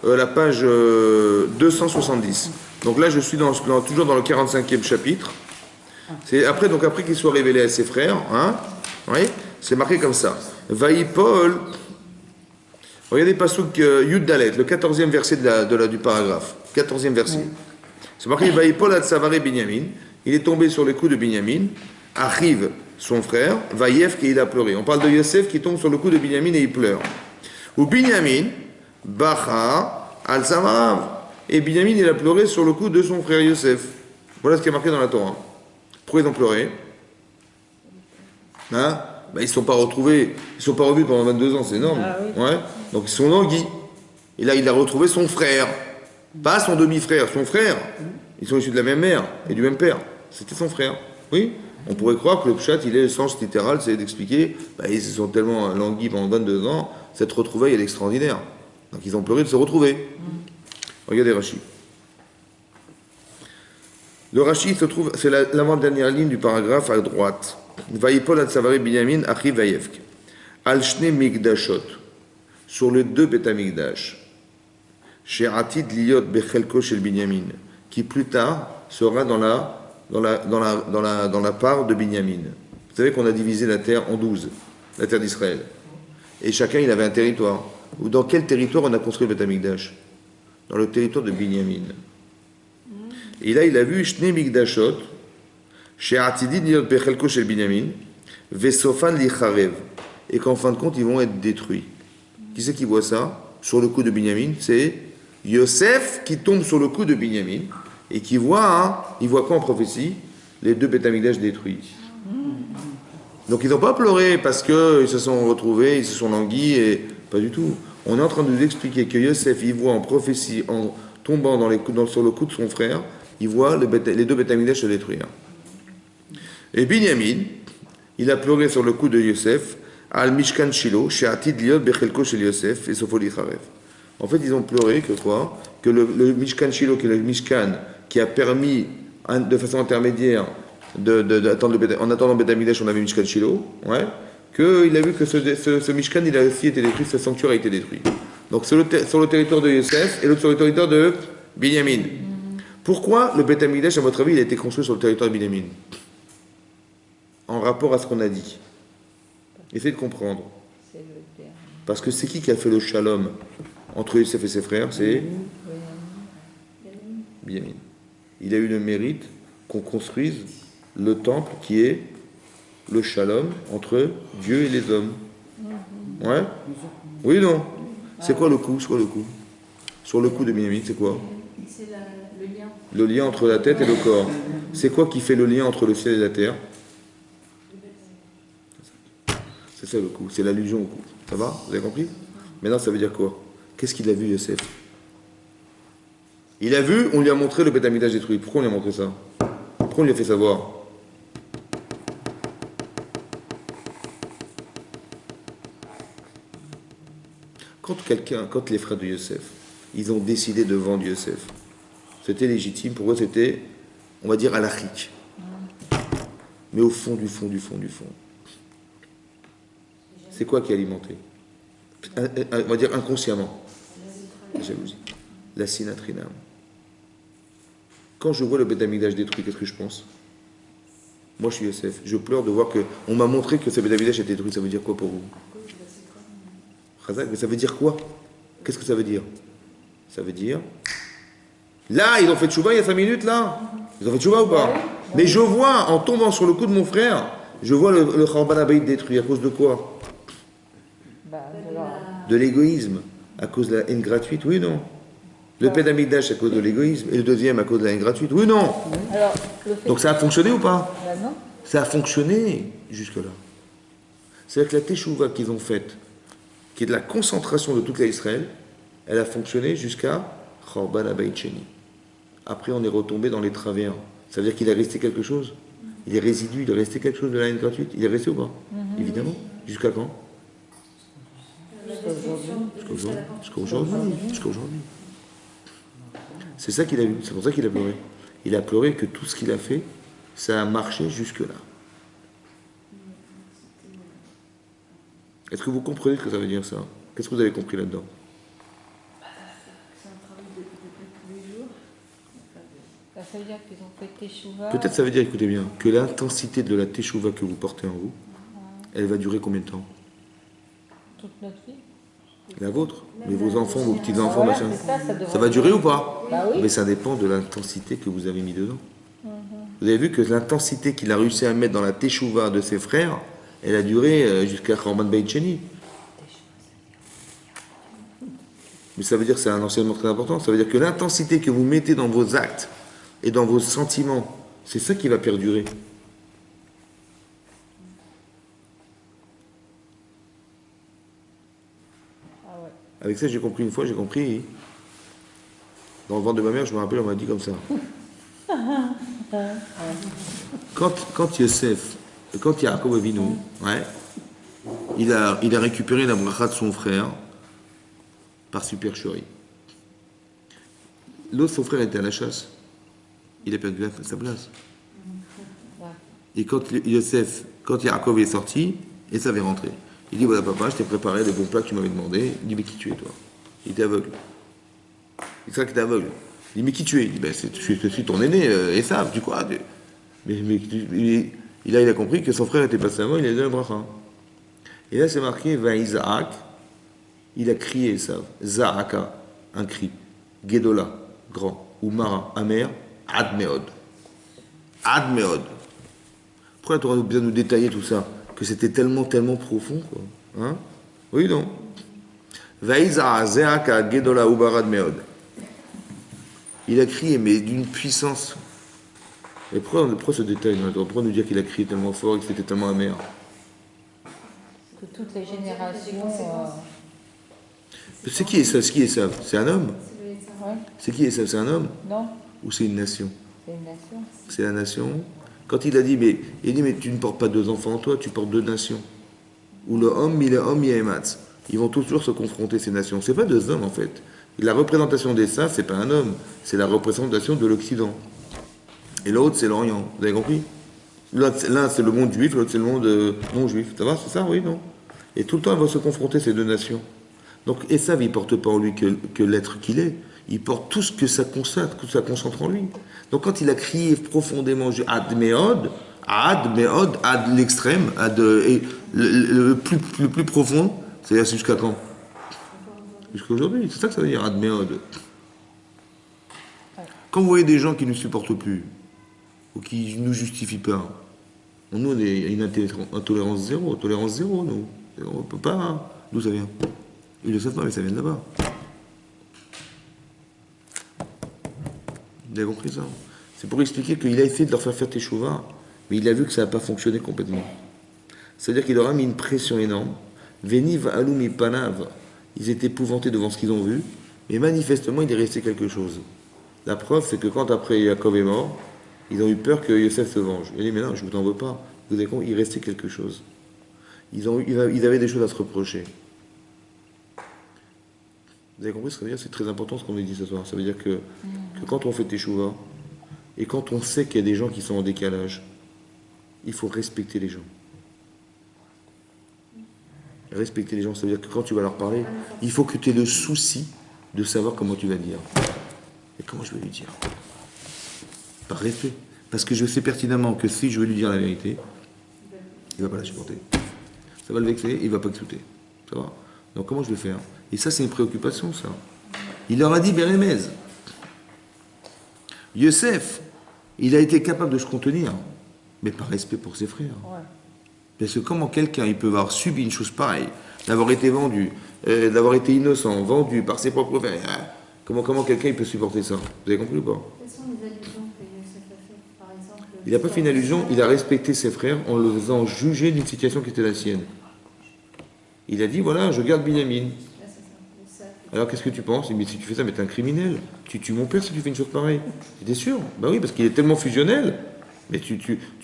270. Donc là, je suis toujours dans le 45e chapitre. C'est après qu'il soit révélé à ses frères, hein, oui, c'est marqué comme ça. Vaïpol, regardez Pasuk Yud Dalet, le 14e verset du paragraphe. 14e verset. C'est marqué Vaïpol ad Savaré Binyamin. Il est tombé sur le cou de Binyamin. Arrive son frère, Vaïef, et il a pleuré. On parle de Yosef qui tombe sur le cou de Binyamin et il pleure. Ou Binyamin, Bacha al Samarav. Et Binyamin, il a pleuré sur le cou de son frère Yosef. Voilà ce qui est marqué dans la Torah. Pourquoi ils ont pleuré? Hein? Ils ne sont pas retrouvés, ils ne sont pas revus pendant 22 ans, c'est énorme. Ah, oui. Ouais. Donc ils sont languis. Et là, il a retrouvé son frère. Pas son demi-frère, son frère. Ils sont issus de la même mère et du même père. C'était son frère. Oui? On pourrait croire que le pshat, il est le sens littéral, c'est d'expliquer, ils se sont tellement languis pendant 22 ans, cette retrouvaille est extraordinaire. Donc ils ont pleuré de se retrouver. Regardez Rashi. Le Rashi se trouve, c'est l'avant-dernière ligne du paragraphe à droite. Vaïpol ad Savaré Binyamin Achi Vaïevk. Al Shne Migdashot. Sur les deux Betamigdash. Chez Atid Liot Bechelko Shel Binyamin. Qui plus tard sera dans la part de Binyamin. Vous savez qu'on a divisé la terre en 12, la terre d'Israël. Et chacun, il avait un territoire. Dans quel territoire on a construit le Betamigdash? Dans le territoire de Binyamin. Et là, il a vu Shne Migdashot, chez Atidid Liot Bechelko Shel Binyamin, Vesofan Licharev. Et qu'en fin de compte, ils vont être détruits. Qui c'est qui voit ça? Sur le coup de Binyamin, c'est Yosef qui tombe sur le coup de Binyamin et qui voit, il voit quoi en prophétie? Les deux Betamigdash détruits. Donc ils n'ont pas pleuré parce qu'ils se sont retrouvés, ils se sont languis, et pas du tout. On est en train de nous expliquer que Yosef, il voit en prophétie, en tombant sur le coup de son frère, il voit les deux Betamigdash se détruire. Et Binyamin, il a pleuré sur le coup de Yosef, Al Mishkan Shilo, chez Atid Liot Bechelko Shel Yosef et Sofoli Charev. En fait, ils ont pleuré que quoi? Que le Mishkan Shilo, qui est le Mishkan, qui a permis, de façon intermédiaire, en attendant Betamigdash, on avait Mishkan Shilo, ouais, qu'il a vu que ce Mishkan, il a aussi été détruit, ce sanctuaire a été détruit. Donc sur le territoire de Yosef et l'autre sur le territoire de Binyamin. Pourquoi le Betamigdash, à votre avis, il a été construit sur le territoire de Binyamin? En rapport à ce qu'on a dit. Essayez de comprendre. Parce que c'est qui a fait le shalom entre Yosef et ses frères? C'est Binyamin. Il a eu le mérite qu'on construise le temple qui est le shalom entre Dieu et les hommes. Ouais? Oui ou non? C'est quoi le coup? Sur le coup de Binyamin, c'est quoi? C'est le lien. Le lien entre la tête et le corps. C'est quoi qui fait le lien entre le ciel et la terre? C'est ça le coup, c'est l'allusion au coup. Ça va? Vous avez compris? Maintenant, ça veut dire quoi? Qu'est-ce qu'il a vu, Yosef? Il a vu, on lui a montré le Beth Amikdash détruit. Pourquoi on lui a montré ça? Pourquoi on lui a fait savoir? Quand les frères de Yosef, ils ont décidé de vendre Yosef, c'était légitime. Pourquoi c'était, on va dire, halachique. Mais au fond du fond du fond du fond, c'est quoi qui est alimenté? On va dire inconsciemment. La jalousie. La sinatrinam. Quand je vois le Beth Amikdash détruit, qu'est-ce que je pense? Moi, je suis Yosef. Je pleure de voir que on m'a montré que ce Beth Amikdash était détruit. Ça veut dire quoi pour vous? Chazak, mais ça veut dire quoi? Qu'est-ce que ça veut dire? Ça veut dire... Là, ils ont fait tchouva il y a 5 minutes, là. Ils ont fait tchouva ou pas? Mais je vois, en tombant sur le coup de mon frère, je vois le Chorban Abayit détruit. À cause de quoi? De l'égoïsme. À cause de la haine gratuite, oui ou non? Le Beth Amikdash à cause de l'égoïsme. Et le deuxième à cause de la haine gratuite, oui ou non? Alors, le fait Donc ça a fonctionné ou pas? non. Ça a fonctionné jusque-là. C'est-à-dire que la teshuva qu'ils ont faite, qui est de la concentration de toute l'Israël, elle a fonctionné jusqu'à Chorban Abayit Sheni. Après, on est retombé dans les travers. Ça veut dire qu'il est resté quelque chose? Il est résidu, il est resté quelque chose de la haine gratuite? Il est resté ou pas? Évidemment. Jusqu'à quand? Jusqu'à aujourd'hui. Jusqu'à aujourd'hui. C'est ça qu'il a eu. C'est pour ça qu'il a pleuré. Il a pleuré que tout ce qu'il a fait, ça a marché jusque-là. Est-ce que vous comprenez ce que ça veut dire, ça? Qu'est-ce que vous avez compris là-dedans? C'est un travail de tous les jours. Ça veut dire qu'ils ont fait teshuva. Peut-être ça veut dire, écoutez bien, que l'intensité de la teshuva que vous portez en vous, elle va durer combien de temps? Toute notre vie. La vôtre? Mais vos enfants, vos petits-enfants, Voilà, machin. c'est ça devrait Ça va durer ou pas? Bah oui. Mais ça dépend de l'intensité que vous avez mis dedans. Vous avez vu que l'intensité qu'il a réussi à mettre dans la teshuva de ses frères, elle a duré jusqu'à Chorban Beit Sheni. Mais ça veut dire que c'est un enseignement très important. Ça veut dire que l'intensité que vous mettez dans vos actes et dans vos sentiments, c'est ça qui va perdurer. Ah ouais. Avec ça, j'ai compris une fois, j'ai compris. Dans le ventre de ma mère, je me rappelle, on m'a dit comme ça. Quand Yosef, quand Yaakov Avinu, ouais, il a récupéré la bracha de son frère par supercherie. L'autre, son frère était à la chasse. Il a perdu sa place. Et quand Yosef, quand Yaakov est sorti, et ça avait rentré. Il dit, voilà papa, je t'ai préparé les bons plats que tu m'avais demandé. Il dit, mais qui tu es toi? Il était aveugle. Il savait qu'il était aveugle. Il dit, mais qui tu es? Il dit, ben, je suis ton aîné, Esav, tu crois? Et là, il a compris que son frère était passé avant, il a donné le bracha. Et là, c'est marqué, va Isaac, il a crié Esav, Zaaka, un cri, Gedola, grand, ou Mara, amer, Ad Meod. Ad Meod. Pourquoi la Torah nous besoin de nous détailler tout ça? Que c'était tellement, tellement profond, quoi. Hein? Oui, non? Vaïza, Zeaka, Gedola, Ubarad Meod. Il a crié, mais d'une puissance. Et pourquoi ce détail? Pourquoi nous dire qu'il a crié tellement fort et que c'était tellement amer? Que toutes les générations. C'est qui est ça? C'est qui est ça? C'est un homme? Ouais. C'est qui est ça? C'est un homme? Non, Ou c'est une nation? c'est une nation. C'est la nation. Quand il dit, mais tu ne portes pas 2 enfants en toi, tu portes 2 nations. Ou le homme, il est homme, il est matz. Ils vont toujours se confronter, ces nations. C'est pas 2 hommes, en fait. La représentation des saints, c'est pas un homme, c'est la représentation de l'Occident. Et l'autre, c'est l'Orient. Vous avez compris? L'un, c'est le monde juif, l'autre, c'est le monde non juif. Ça va, c'est ça? Oui, non? Et tout le temps, elles vont se confronter, ces 2 nations. Donc, Esav, il ne porte pas en lui que l'être qu'il est. Il porte tout ce que ça concentre en lui. Donc, quand il a crié profondément Ad Meod, Ad l'extrême, le plus profond, c'est-à-dire jusqu'à quand? Jusqu'à aujourd'hui. C'est ça que ça veut dire, Ad Meod. Quand vous voyez des gens qui ne supportent plus, ou qui ne nous justifient pas, nous, on est une intolérance zéro, nous. On ne peut pas. Hein. D'où ça vient? Ils ne le savent pas, mais ça vient de là-bas. Vous avez compris ça? C'est pour expliquer qu'il a essayé de leur faire teshuva, mais il a vu que ça n'a pas fonctionné complètement. C'est-à-dire qu'il leur a mis une pression énorme. Veniv alumi panav. Ils étaient épouvantés devant ce qu'ils ont vu, mais manifestement, il est resté quelque chose. La preuve, c'est que quand après Jacob est mort, ils ont eu peur que Yosef se venge. Il a dit, mais non, je ne vous en veux pas. Vous avez compris, il restait quelque chose. Ils avaient des choses à se reprocher. Vous avez compris ce que ça veut dire? C'est très important ce qu'on a dit ce soir. Ça veut dire que quand on fait teshuva, et quand on sait qu'il y a des gens qui sont en décalage, il faut respecter les gens. Respecter les gens, ça veut dire que quand tu vas leur parler, il faut que tu aies le souci de savoir comment tu vas dire. Et comment je vais lui dire? Par respect. Parce que je sais pertinemment que si je veux lui dire la vérité, il ne va pas la supporter. Ça va le vexer, il ne va pas écouter. Ça va? Donc comment je vais faire? Et ça, c'est une préoccupation, ça. Il leur a dit Bérémez. Yosef, il a été capable de se contenir, mais par respect pour ses frères. Ouais. Parce que comment quelqu'un, il peut avoir subi une chose pareille, d'avoir été vendu, d'avoir été innocent, vendu par ses propres frères, comment quelqu'un il peut supporter ça? Vous avez compris ou pas? Quelles sont les allusions que Yosef a fait? Par exemple, Il n'a pas fait une allusion, il a respecté ses frères en le faisant juger d'une situation qui était la sienne. Il a dit, voilà, je garde Binyamin. Ah, c'est ça, le sac. Alors qu'est-ce que tu penses? Il dit, mais si tu fais ça, mais t'es un criminel. Tu tues mon père si tu fais une chose pareille. J'étais sûr. Ben oui, parce qu'il est tellement fusionnel. Mais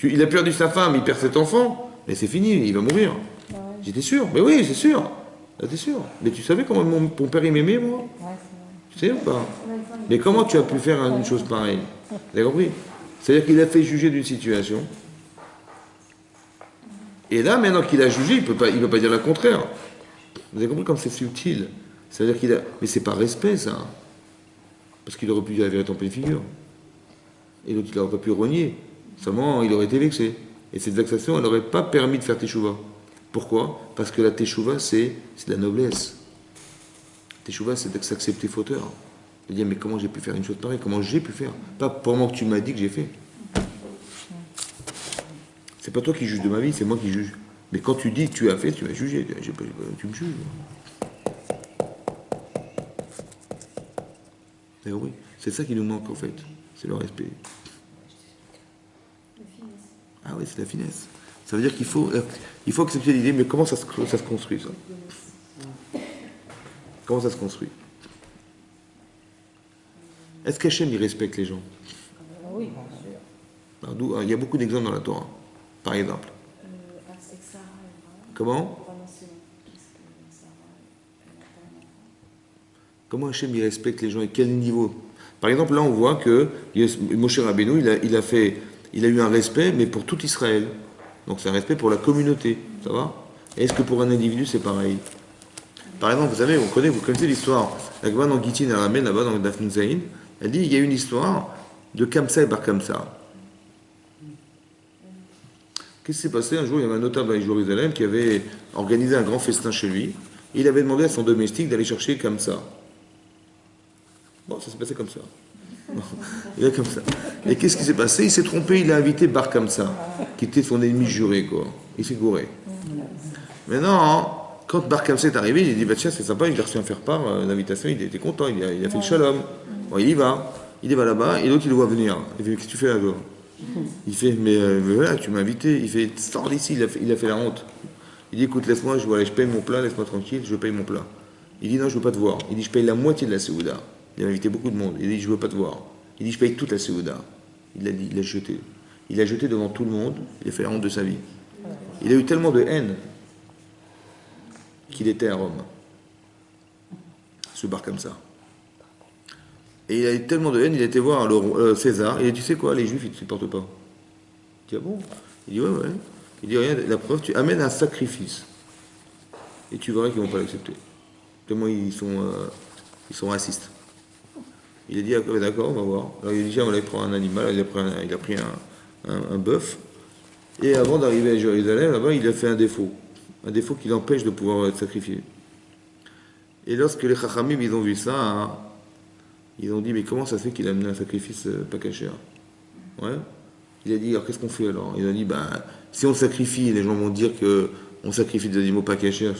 il a perdu sa femme, il perd cet enfant. Mais c'est fini, il va mourir. Ouais, J'étais sûr. Mais oui, c'est sûr. Là, t'es sûr. Mais tu savais comment mon père il m'aimait, moi? ouais, c'est vrai. Tu sais ou pas? Mais comment tu as pu faire une chose pareille? Vous avez compris? C'est-à-dire qu'il a fait juger d'une situation. Et là, maintenant qu'il a jugé, il peut pas dire le contraire. Vous avez compris comme c'est subtil? C'est-à-dire qu'il a... Mais c'est par respect, ça. Parce qu'il aurait pu dire la vérité en pleine figure. Et l'autre, il n'aurait pas pu renier. Seulement, il aurait été vexé. Et cette vexation, elle n'aurait pas permis de faire teshuva. Pourquoi? Parce que la teshuva, c'est de la noblesse. Teshuva, c'est de s'accepter fauteur. De dire, mais comment j'ai pu faire une chose pareille? Comment j'ai pu faire? Pas pour moi que tu m'as dit que j'ai fait. C'est pas toi qui juges de ma vie, c'est moi qui juge. Mais quand tu dis que tu as fait, tu vas juger. Tu me juges. Et oui, c'est ça qui nous manque en fait. C'est le respect. La finesse. Ah oui, c'est la finesse. Ça veut dire qu'il faut accepter l'idée, mais comment ça se construit ça? Comment ça se construit? Est-ce qu'Hachem il respecte les gens? Oui, bien sûr. Alors, il y a beaucoup d'exemples dans la Torah. Par exemple. Avec Sarah et Abraham, Comment? pendant ce qu'est-ce que Sarah elle n'a pas un enfant. Comment Hachem il respecte les gens et quel niveau? Par exemple, là on voit que Moshe Rabbeinu, il a eu un respect, mais pour tout Israël. Donc c'est un respect pour la communauté. Ça va? Est-ce que pour un individu c'est pareil? Par exemple, vous savez, vous connaissez l'histoire. La Gemara dans Gittin, elle ramène là-bas dans Daf Zayin. Elle dit il y a une histoire de Kamsa et Bar Kamsa. Qu'est-ce qui s'est passé? Un jour, il y avait un notable à Jérusalem qui avait organisé un grand festin chez lui. Il avait demandé à son domestique d'aller chercher Kamsa. Bon, ça s'est passé comme ça. Il est comme ça. Et qu'est-ce qui s'est passé? Il s'est trompé, il a invité Bar Kamsa, qui était son ennemi juré, quoi. Il s'est gouré. Maintenant, quand Bar Kamsa est arrivé, il a dit, bah tiens, c'est sympa, il a reçu un faire-part, l'invitation, il était content, il a fait le shalom. Bon, il y va là-bas, et l'autre, il le voit venir. Il fait, qu'est-ce que tu fais là, toi? Il fait, mais voilà, tu m'as invité. Il fait, sors d'ici, il a fait la honte. Il dit, écoute, laisse-moi, je paye mon plat, laisse-moi tranquille, je paye mon plat. Il dit, non, je veux pas te voir. Il dit, je paye la moitié de la Séouda. Il a invité beaucoup de monde. Il dit, je veux pas te voir. Il dit, je paye toute la Séouda. Il l'a dit, il l'a jeté. Il l'a jeté devant tout le monde, il a fait la honte de sa vie. Il a eu tellement de haine qu'il était à Rome. Ce bar comme ça. Et il a eu tellement de haine, il a été voir César, et il a dit, tu sais quoi, les Juifs, ils ne te supportent pas. Il dit, ah bon? Il dit, ouais. Il dit, rien, la preuve, tu amènes un sacrifice. Et tu verras qu'ils ne vont pas l'accepter. Tellement ils sont racistes. Il a dit, ah, d'accord, on va voir. Alors il a dit, tiens, on va prendre un animal, il a pris un bœuf. Et avant d'arriver à Jérusalem, là-bas, il a fait un défaut qui l'empêche de pouvoir être sacrifié. Et lorsque les Chachamim, ils ont vu ça, hein, ils ont dit, mais comment ça se fait qu'il a amené un sacrifice pas caché? Ouais. Il a dit, alors qu'est-ce qu'on fait alors? Il a dit, ben, si on sacrifie, les gens vont dire qu'on sacrifie des animaux pas cachés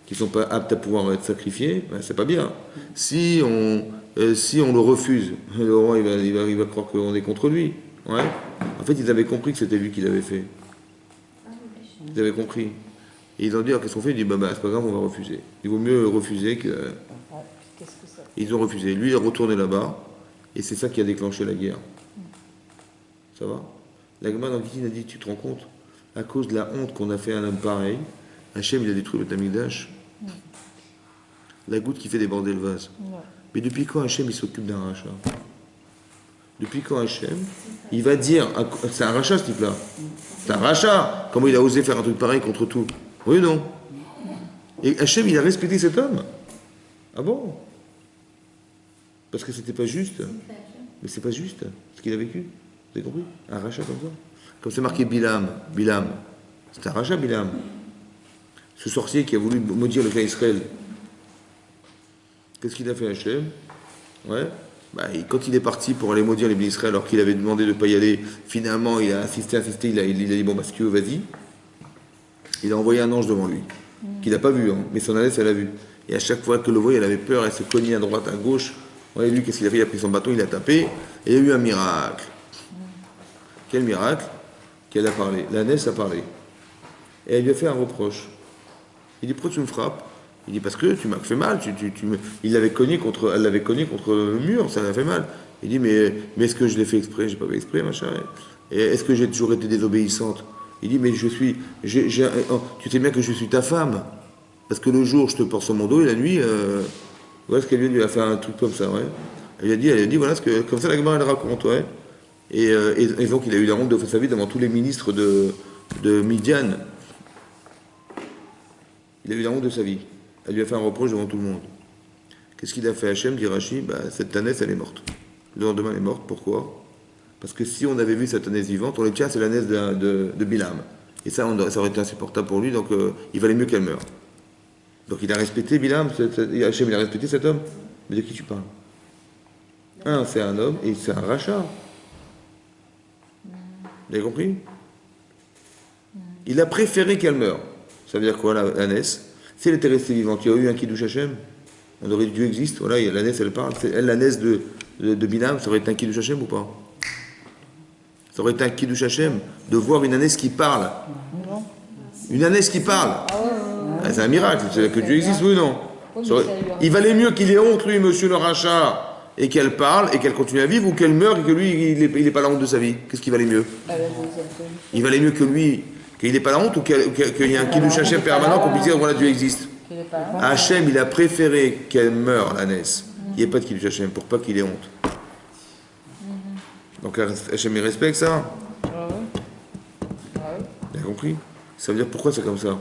qui ne sont pas aptes à pouvoir être sacrifiés, ben, c'est pas bien. Si on le refuse, le roi il va croire qu'on est contre lui. Ouais. En fait, ils avaient compris que c'était lui qui l'avait fait. Vous avez compris? Et ils ont dit, alors qu'est-ce qu'on fait? Il dit, bah, c'est pas grave, on va refuser. Il vaut mieux refuser que... Ouais, puis qu'est-ce que ça fait? Ils ont refusé. Lui, il est retourné là-bas, et c'est ça qui a déclenché la guerre. Ça va? La Gemara dans Gittin a dit, tu te rends compte? À cause de la honte qu'on a fait à un homme pareil, Hachem, il a détruit le Beth Amikdash. La goutte qui fait déborder le vase. Ouais. Mais depuis quand Hachem, il s'occupe d'un rachat? Depuis quand Hachem, il va dire, c'est un rachat ce type-là. C'est un rachat. Comment il a osé faire un truc pareil contre tout? Oui ou non? Et Hachem, il a respecté cet homme. Ah bon? Parce que c'était pas juste. Mais c'est pas juste ce qu'il a vécu. Vous avez compris? Un rachat comme ça. Comme c'est marqué Bilam. Bilam. C'est un rachat, Bilam. Ce sorcier qui a voulu maudire le clan Israël. Qu'est-ce qu'il a fait Hachem? Ouais. Bah, quand il est parti pour aller maudire les bénis Israël, alors qu'il avait demandé de ne pas y aller, finalement il a insisté, il a dit bon bah si tu veux vas-y. Il a envoyé un ange devant lui, qu'il n'a pas vu, hein, mais son ânesse elle l'a vu. Et à chaque fois que le voyait, elle avait peur, elle se cognait à droite, à gauche. Ouais, lui, qu'est-ce qu'il a fait? Il a pris son bâton, il a tapé, et il y a eu un miracle. Quel miracle? Qu'elle a parlé. L'ânesse a parlé. Et elle lui a fait un reproche. Il dit pourquoi tu me frappes? Il dit parce que tu m'as fait mal. Elle l'avait cogné contre le mur, ça l'a fait mal. Il dit mais est-ce que je l'ai fait exprès? J'ai pas fait exprès, machin. Et est-ce que j'ai toujours été désobéissante? Il dit mais tu sais bien que je suis ta femme. Parce que le jour je te porte sur mon dos et la nuit, voilà ce qu'elle lui a fait un truc comme ça, ouais. Elle a dit voilà ce que comme ça la Gemara elle raconte, ouais. Et donc il a eu la honte de sa vie devant tous les ministres de Midian. Il a eu la honte de sa vie. Elle lui a fait un reproche devant tout le monde. Qu'est-ce qu'il a fait Hachem? Dit Rashi, cette ânesse, elle est morte. Le lendemain, elle est morte. Pourquoi? Parce que si on avait vu cette ânesse vivante, on aurait dit, tiens, c'est l'ânesse de Bilam. Et ça aurait été insupportable pour lui, donc il valait mieux qu'elle meure. Donc il a respecté Bilam, Hachem, il a respecté cet homme. Mais de qui tu parles? C'est un homme et c'est un rachat. Vous avez compris? Il a préféré qu'elle meure. Ça veut dire quoi, l'ânesse? Si elle était restée vivante, il y a eu un Kiddush Hashem. On aurait dit Dieu existe. Voilà, l'ânesse, elle parle. Elle, l'ânesse de Bilam, ça aurait été un Kiddush Hashem ou pas? Ça aurait été un Kiddush Hashem de voir une ânesse qui parle. Une ânesse qui parle. C'est un miracle. C'est que Dieu existe, oui ou non? Il valait mieux qu'il ait honte, lui, monsieur le rachat, et qu'elle parle et qu'elle continue à vivre, ou qu'elle meure et que lui, il n'ait pas la honte de sa vie. Qu'est-ce qui valait mieux? Il valait mieux que lui. Qu'il n'ait pas la honte ou qu'il y ait un Kiddush Hashem permanent qu'on puisse dire voilà Dieu existe. Hashem il a préféré qu'elle meure l'ânesse. Il n'y ait pas de Kiddush Hashem pour pas qu'il ait honte. Donc Hashem il respecte ça. Vous avez compris? Ça veut dire pourquoi c'est comme ça?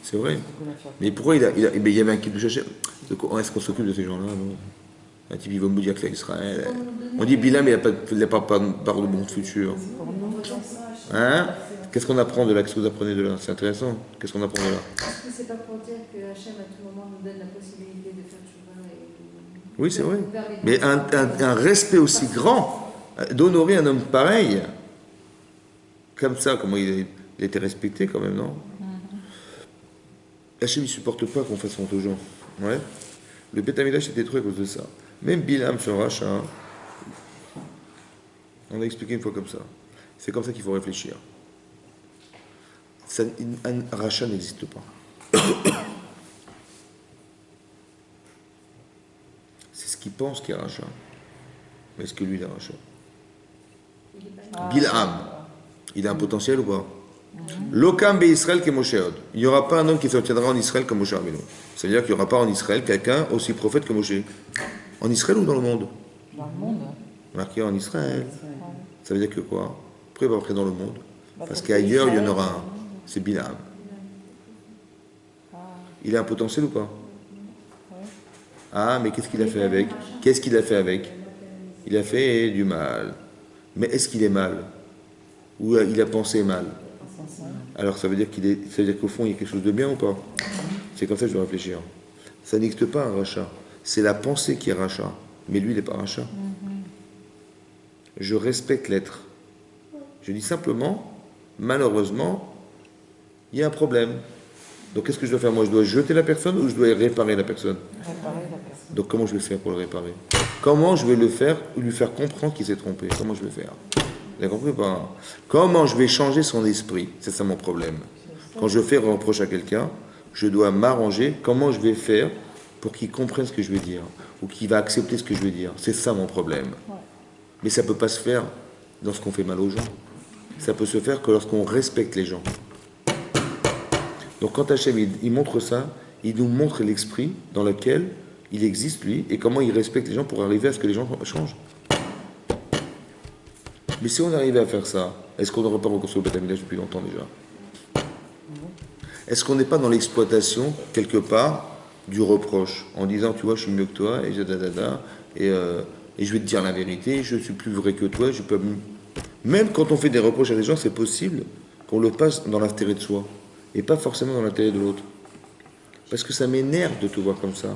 C'est vrai. Mais pourquoi il y avait un Kiddush Hashem? Est-ce qu'on s'occupe de ces gens-là? Un type, il va me dire que l'Israël. On dit Bilam, il n'a pas part de bon futur. Hein? Qu'est-ce qu'on apprend de là? Qu'est-ce que vous apprenez de là? C'est intéressant. Qu'est-ce qu'on apprend de là? Est-ce que c'est pas pour dire que Hachem, à tout moment, nous donne la possibilité de faire tchouva et... Oui, c'est vrai. Mais un respect aussi grand, d'honorer un homme pareil, comme ça, comment il était respecté quand même, non? Hachem, il ne supporte pas qu'on fasse honte aux gens. Ouais. Le Beth Amikdash s'est détruit à cause de ça. Même Bilam, son rachat, on a expliqué une fois comme ça. C'est comme ça qu'il faut réfléchir. Un rachat n'existe pas. C'est ce qu'il pense qu'il y a un rachat. Mais est-ce que lui, il a un rachat? Bilham, il a un potentiel ou pas? L'okam be Israël que Moshe Od. Il n'y aura pas un homme qui s'obtiendra en Israël comme Moshe Rabbeinu. C'est-à-dire qu'il n'y aura pas en Israël quelqu'un aussi prophète que Moshe. En Israël ou dans le monde? Dans le monde. Marqué en Israël. Ça veut dire que quoi? Pourquoi il va rentrer dans le monde? Parce qu'ailleurs, il y en aura un. C'est Bilam. Il a un potentiel ou pas? Ah, mais qu'est-ce qu'il a fait avec? Qu'est-ce qu'il a fait avec? Il a fait du mal. Mais est-ce qu'il est mal? Ou il a pensé mal? Alors ça veut dire qu'au fond il y a quelque chose de bien ou pas? C'est comme ça que je dois réfléchir. Ça n'existe pas un rachat. C'est la pensée qui est rachat. Mais lui il n'est pas rachat. Je respecte l'être. Je dis simplement, malheureusement, il y a un problème. Donc qu'est-ce que je dois faire? Moi je dois jeter la personne ou je dois réparer la personne? Réparer la personne. Donc comment je vais faire pour le réparer? Comment je vais le faire, lui faire comprendre qu'il s'est trompé? Comment je vais faire? Vous avez compris ou pas? Comment je vais changer son esprit? C'est ça mon problème. Quand je fais un reproche à quelqu'un, je dois m'arranger. Comment je vais faire pour qu'il comprenne ce que je vais dire? Ou qu'il va accepter ce que je vais dire? C'est ça mon problème. Ouais. Mais ça ne peut pas se faire lorsqu'on fait mal aux gens. Ça peut se faire que lorsqu'on respecte les gens. Donc quand Hachem il montre ça, il nous montre l'esprit dans lequel il existe lui et comment il respecte les gens pour arriver à ce que les gens changent. Mais si on arrivait à faire ça, est-ce qu'on n'aurait pas reconstruit le Beth Amikdash depuis longtemps déjà? Est-ce qu'on n'est pas dans l'exploitation, quelque part, du reproche, en disant, tu vois, je suis mieux que toi, et je vais te dire la vérité, je suis plus vrai que toi, je peux... Même quand on fait des reproches à des gens, c'est possible qu'on le passe dans l'intérêt de soi, et pas forcément dans l'intérêt de l'autre. Parce que ça m'énerve de te voir comme ça.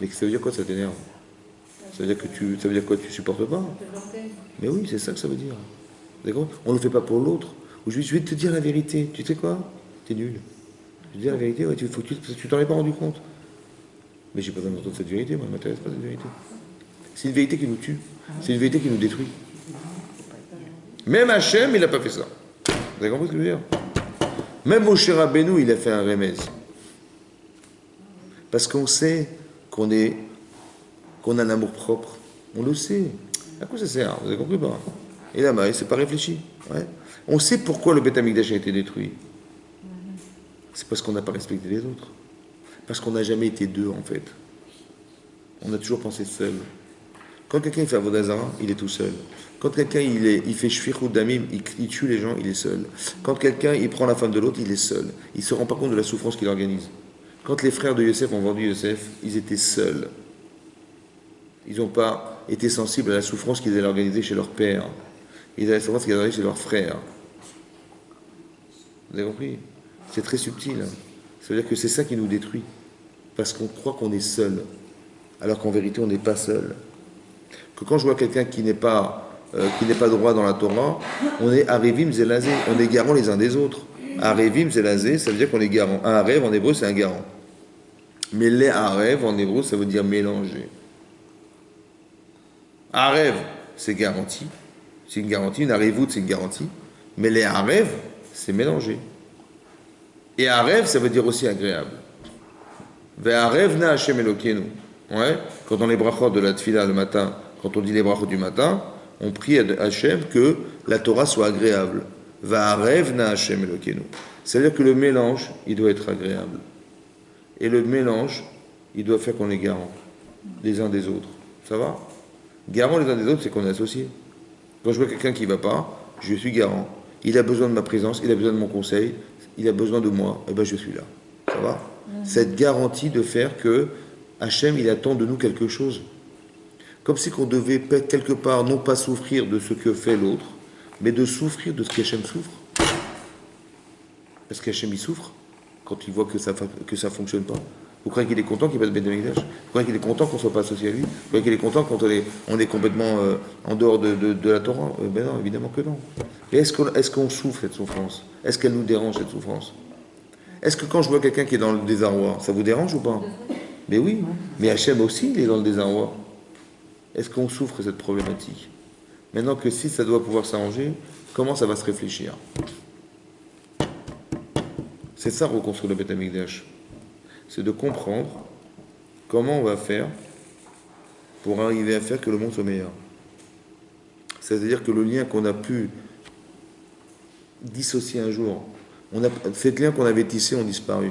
Mais ça veut dire quoi, ça t'énerve? Ça veut dire quoi, tu supportes pas? Mais oui, c'est ça que ça veut dire. D'accord? On ne le fait pas pour l'autre. Ou je vais te dire la vérité. Tu sais quoi? T'es nul. Je vais te dire la vérité, ouais, tu t'en es pas rendu compte. Mais j'ai pas besoin d'entendre cette vérité, moi, elle m'intéresse pas cette vérité. C'est une vérité qui nous tue. C'est une vérité qui nous détruit. Même Hachem, il n'a pas fait ça. Vous avez compris ce que je veux dire? Même Moshe Rabbeinu, il a fait un remez. Parce qu'on sait qu'on a un amour propre. On le sait. À quoi ça sert? Vous avez compris pas? Et là, il s'est pas réfléchi. Ouais. On sait pourquoi le Beth Amikdash a été détruit. C'est parce qu'on n'a pas respecté les autres. Parce qu'on n'a jamais été deux, en fait. On a toujours pensé seul. Quand quelqu'un fait Avodah Zarah, il est tout seul. Quand quelqu'un il fait Shfichut Damim, il tue les gens, il est seul. Quand quelqu'un il prend la femme de l'autre, il est seul. Il ne se rend pas compte de la souffrance qu'il organise. Quand les frères de Yosef ont vendu Yosef, ils étaient seuls. Ils n'ont pas été sensibles à la souffrance qu'ils allaient organiser chez leur père. Ils avaient la souffrance qu'ils allaient organiser chez leurs frères. Vous avez compris? C'est très subtil. Ça veut dire que c'est ça qui nous détruit. Parce qu'on croit qu'on est seul. Alors qu'en vérité, on n'est pas seul. Que quand je vois quelqu'un qui n'est pas droit dans la Torah, on est Arevim Zelazé. On est garant les uns des autres. Arevim Zelazé, ça veut dire qu'on est garant. Un Arev en hébreu, c'est un garant. Mais les Arev en hébreu, ça veut dire mélanger. Arev, c'est garanti. C'est une garantie. Une Arevut, c'est une garantie. Mais les Arev, c'est mélanger. Et Arev, ça veut dire aussi agréable. Ve'arev na Hashem Elokeinu. Ouais. Quand on les brachot de la tfila le matin, quand on dit les brachot du matin, on prie à Hashem que la Torah soit agréable. Ve'arev na Hashem Elokeinu. C'est-à-dire que le mélange, il doit être agréable. Et le mélange, il doit faire qu'on est garant les uns des autres. Ça va? Garant les uns des autres, c'est qu'on est associés. Quand je vois quelqu'un qui ne va pas, je suis garant. Il a besoin de ma présence, il a besoin de mon conseil, il a besoin de moi, et ben je suis là. Ça va? Cette garantie de faire que Hachem, il attend de nous quelque chose. Comme si qu'on devait quelque part non pas souffrir de ce que fait l'autre, mais de souffrir de ce qu'Hachem souffre. Parce qu'Hachem, il souffre quand il voit que ça ne fonctionne pas. Vous croyez qu'il est content qu'il passe Beth Amikdash? Vous croyez qu'il est content qu'on ne soit pas associé à lui? Vous croyez qu'il est content quand on est complètement en dehors de la Torah? Ben non, évidemment que non. Et est-ce qu'on souffre cette souffrance? Est-ce qu'elle nous dérange cette souffrance? Est-ce que quand je vois quelqu'un qui est dans le désarroi, ça vous dérange ou pas? Mais oui, mais Hachem aussi, il est dans le désarroi. Est-ce qu'on souffre cette problématique? Maintenant que si ça doit pouvoir s'arranger, comment ça va se réfléchir? C'est ça reconstruire le Beth Amikdash. C'est de comprendre comment on va faire pour arriver à faire que le monde soit meilleur. C'est-à-dire que le lien qu'on a pu dissocier un jour, ces liens qu'on avait tissés ont disparu.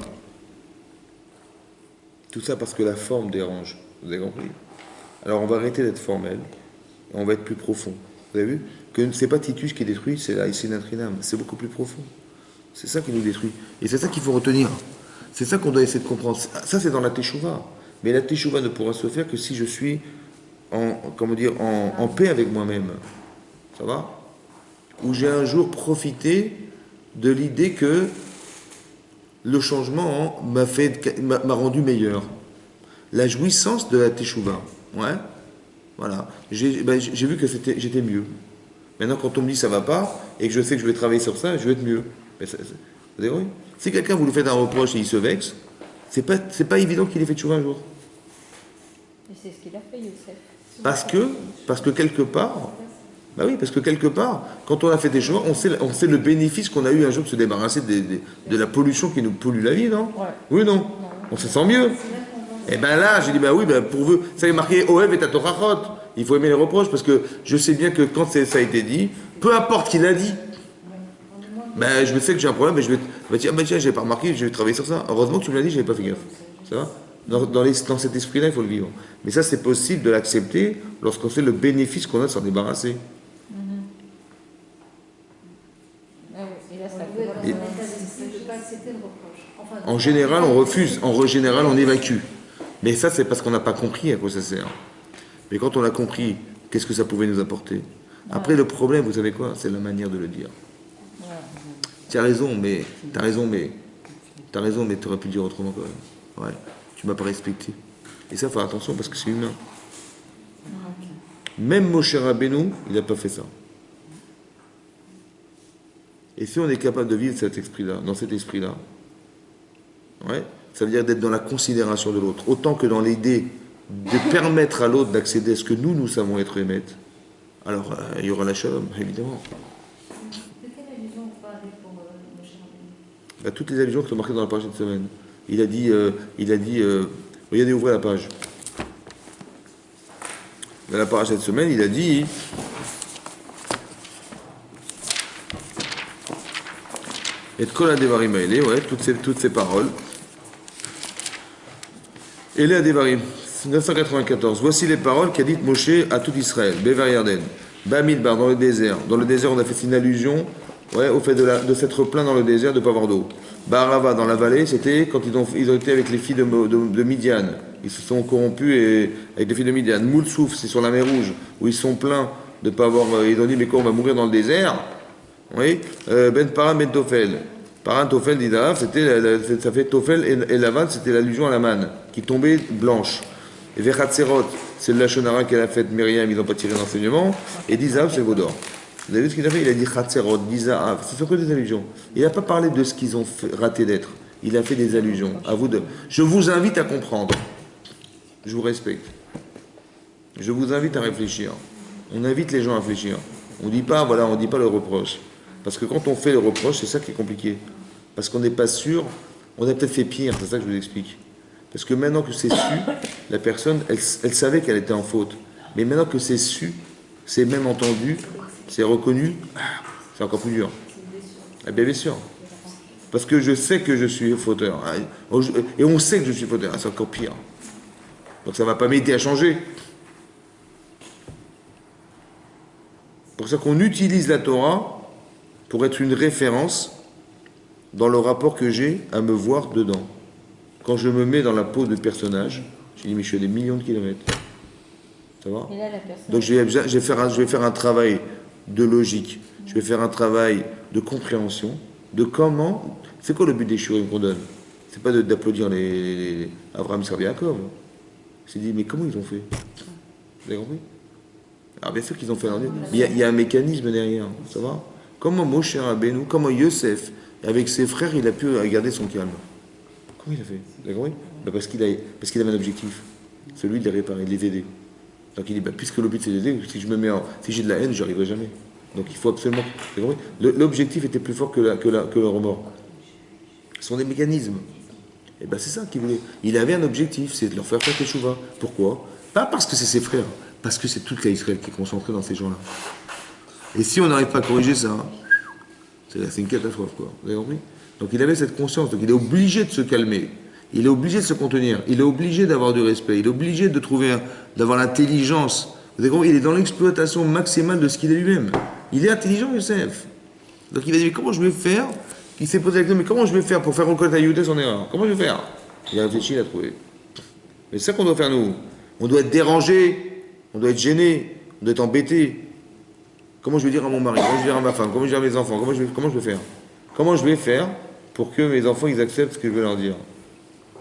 Tout ça parce que la forme dérange. Vous avez compris? Alors on va arrêter d'être formel et on va être plus profond. Vous avez vu? Que c'est pas Titus qui détruit, c'est la Isinatrinam. C'est beaucoup plus profond. C'est ça qui nous détruit. Et c'est ça qu'il faut retenir. C'est ça qu'on doit essayer de comprendre. Ça, c'est dans la Teshuvah. Mais la Teshuvah ne pourra se faire que si je suis en paix avec moi-même. Ça va? Où j'ai un jour profité de l'idée que le changement m'a rendu meilleur. La jouissance de la Teshuvah. Ouais. Voilà. J'ai vu que j'étais mieux. Maintenant, quand on me dit ça va pas, et que je sais que je vais travailler sur ça, je vais être mieux. Mais vous avez vu? Si quelqu'un vous lui fait un reproche et il se vexe, c'est pas évident qu'il ait fait Teshuvah un jour. Et c'est ce qu'il a fait, Youssef. Parce que quelque part, bah oui, parce que quelque part, quand on a fait des choix, on sait le bénéfice qu'on a eu un jour de se débarrasser de la pollution qui nous pollue la vie, non? Ouais. Oui, non? On se sent mieux. Et ben là, j'ai dit, bah oui, ben pour vous, ça est marqué Oev et Tatorachot. Il faut aimer les reproches parce que je sais bien que quand ça a été dit, peu importe qui l'a dit, ben je sais que j'ai un problème, mais je vais dire, ben tiens, j'ai pas remarqué, je vais travailler sur ça. Heureusement que tu me l'as dit, j'avais pas fait gaffe. Ça va? Dans cet esprit-là, il faut le vivre. Mais ça, c'est possible de l'accepter lorsqu'on sait le bénéfice qu'on a de s'en débarrasser. Ah oui, et là, ça Oui, fait dans un état d'esprit de ne pas accepter le reproche. Enfin, En général, on refuse. En général, on évacue. Mais ça, c'est parce qu'on n'a pas compris à quoi ça sert. Mais quand on a compris, qu'est-ce que ça pouvait nous apporter? Après, le problème, vous savez quoi? C'est la manière de le dire. Tu as raison, mais tu aurais pu dire autrement quand même. Ouais, tu m'as pas respecté. Et ça, faut faire attention parce que c'est humain. Même Moshe Rabbeinu, il n'a pas fait ça. Et si on est capable de vivre cet esprit-là, dans cet esprit-là, ouais, ça veut dire d'être dans la considération de l'autre, autant que dans l'idée de permettre à l'autre d'accéder à ce que nous savons être émettre, alors il y aura la shalom, évidemment. de quelle allusion vous parlez pour Moshe Rabbeinu? Bah, toutes les allusions qui sont marquées dans la page de semaine. Il a dit, regardez, ouvrez la page. Dans la page cette semaine, il a dit, et de Kol Adevarim Haele, ouais, toutes ces paroles. Et les Adevarim, 994. Voici les paroles qu'a dites Moshe à tout Israël. Bever Yarden, Bamidbar, dans le désert. Dans le désert, on a fait une allusion, ouais, au fait de s'être plein dans le désert, de ne pas avoir d'eau. Barava, dans la vallée, c'était quand ils ont été avec les filles de Midian. Ils se sont corrompus avec les filles de Midian. Moulsouf, c'est sur la mer Rouge, où ils sont pleins de ne pas avoir. Ils ont dit, mais quoi, on va mourir dans le désert? Oui. Ben Paran, Ben Tofel. Paran, Tofel, dit Darav, ça fait Tofel et Lavan, c'était l'allusion à la manne, qui tombait blanche. Et Vechatserot, c'est le Lachonara qu'elle a fait Myriam, ils n'ont pas tiré d'enseignement. Et Dizav, c'est le Vaudor. Vous avez vu ce qu'il a fait? Il a dit Chatserot, Dizav. Ce sont que des allusions. Il n'a pas parlé de ce qu'ils ont raté d'être. Il a fait des allusions. À vous de. Je vous invite à comprendre. Je vous respecte. Je vous invite à réfléchir. On invite les gens à réfléchir. On dit pas, voilà, on dit pas le reproche. Parce que quand on fait le reproche, c'est ça qui est compliqué. Parce qu'on n'est pas sûr. On a peut-être fait pire, c'est ça que je vous explique. Parce que maintenant que c'est su, la personne, elle savait qu'elle était en faute. Mais maintenant que c'est su, c'est même entendu, c'est reconnu, c'est encore plus dur. Eh bien sûr. Parce que je sais que je suis fauteur. Et on sait que je suis fauteur. C'est encore pire. Donc ça ne va pas m'aider à changer. C'est pour ça qu'on utilise la Torah pour être une référence dans le rapport que j'ai à me voir dedans. Quand je me mets dans la peau de personnage, je dis, mais je suis à des millions de kilomètres. Ça va? Et là, la personne... Donc je vais faire un travail de logique, je vais faire un travail de compréhension, de comment... C'est quoi le but des shurim qu'on donne? C'est pas d'applaudir les Abraham, Sarah, Jacob. C'est dit, mais comment ils ont fait? Vous avez compris? Alors bien sûr qu'ils ont fait leur Dieu, mais il y a un mécanisme derrière, ça va? Comment Moshe Rabbeinu, comment Yosef, avec ses frères, il a pu garder son calme? Comment il a fait? Vous avez compris? Parce qu'il avait un objectif, celui de les réparer, de les aider. Donc il dit, puisque le but c'est d'aider, si j'ai de la haine, je n'y arriverai jamais. Donc il faut absolument... Vous avez compris? L'objectif était plus fort que le remords. Ce sont des mécanismes. Et c'est ça qu'il voulait. Il avait un objectif, c'est de leur faire teshuva. Pourquoi? Pas parce que c'est ses frères, parce que c'est toute l'Israël qui est concentrée dans ces gens-là. Et si on n'arrive pas à corriger ça, c'est une catastrophe, quoi. Vous avez compris? Donc il avait cette conscience, donc il est obligé de se calmer, il est obligé de se contenir, il est obligé d'avoir du respect, il est obligé d'avoir l'intelligence. Vous avez compris? Il est dans l'exploitation maximale de ce qu'il est lui-même. Il est intelligent, Youssef. Donc il va dire, mais comment je vais faire? Il s'est posé la question, mais comment je vais faire pour faire reconnaître à Yehuda son erreur? Comment je vais faire? Il a réfléchi, il a trouvé. Mais c'est ça qu'on doit faire nous. On doit être dérangé, on doit être gêné, on doit être embêté. Comment je vais dire à mon mari? Comment je vais dire à ma femme? Comment je vais dire à mes enfants? Comment je vais faire? Comment je vais faire pour que mes enfants ils acceptent ce que je vais leur dire?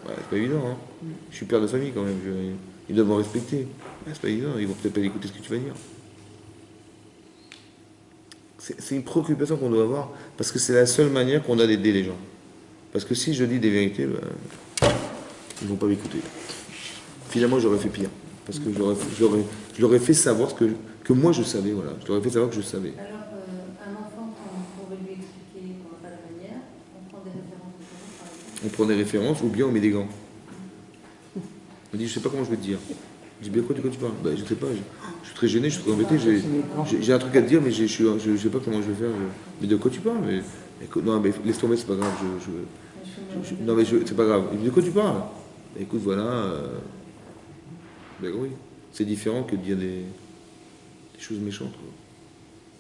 C'est pas évident, hein. Je suis père de famille quand même, ils doivent me respecter. C'est pas évident, ils vont peut-être pas écouter ce que tu vas dire. C'est une préoccupation qu'on doit avoir, parce que c'est la seule manière qu'on a d'aider les gens. Parce que si je dis des vérités, ils vont pas m'écouter. Finalement, j'aurais fait pire. Parce que je leur ai fait savoir que moi je savais, voilà. Je leur ai fait savoir que je savais. Alors, un enfant, quand on veut lui expliquer qu'on n'a pas la manière, on prend des références différentes, par exemple. On prend des références ou bien on met des gants. On dit, je sais pas comment je vais te dire. Je dis, bien quoi, de quoi tu parles? Bah, je sais pas, je suis très gêné, je suis très embêté, j'ai un truc à te dire, mais je sais pas comment je vais faire. Mais de quoi tu parles? Mais, écoute, non, mais laisse tomber, c'est pas grave. Non, mais c'est pas grave. Il me dit, de quoi tu parles? Bah, écoute, voilà. Ben oui, c'est différent que de dire des choses méchantes, quoi.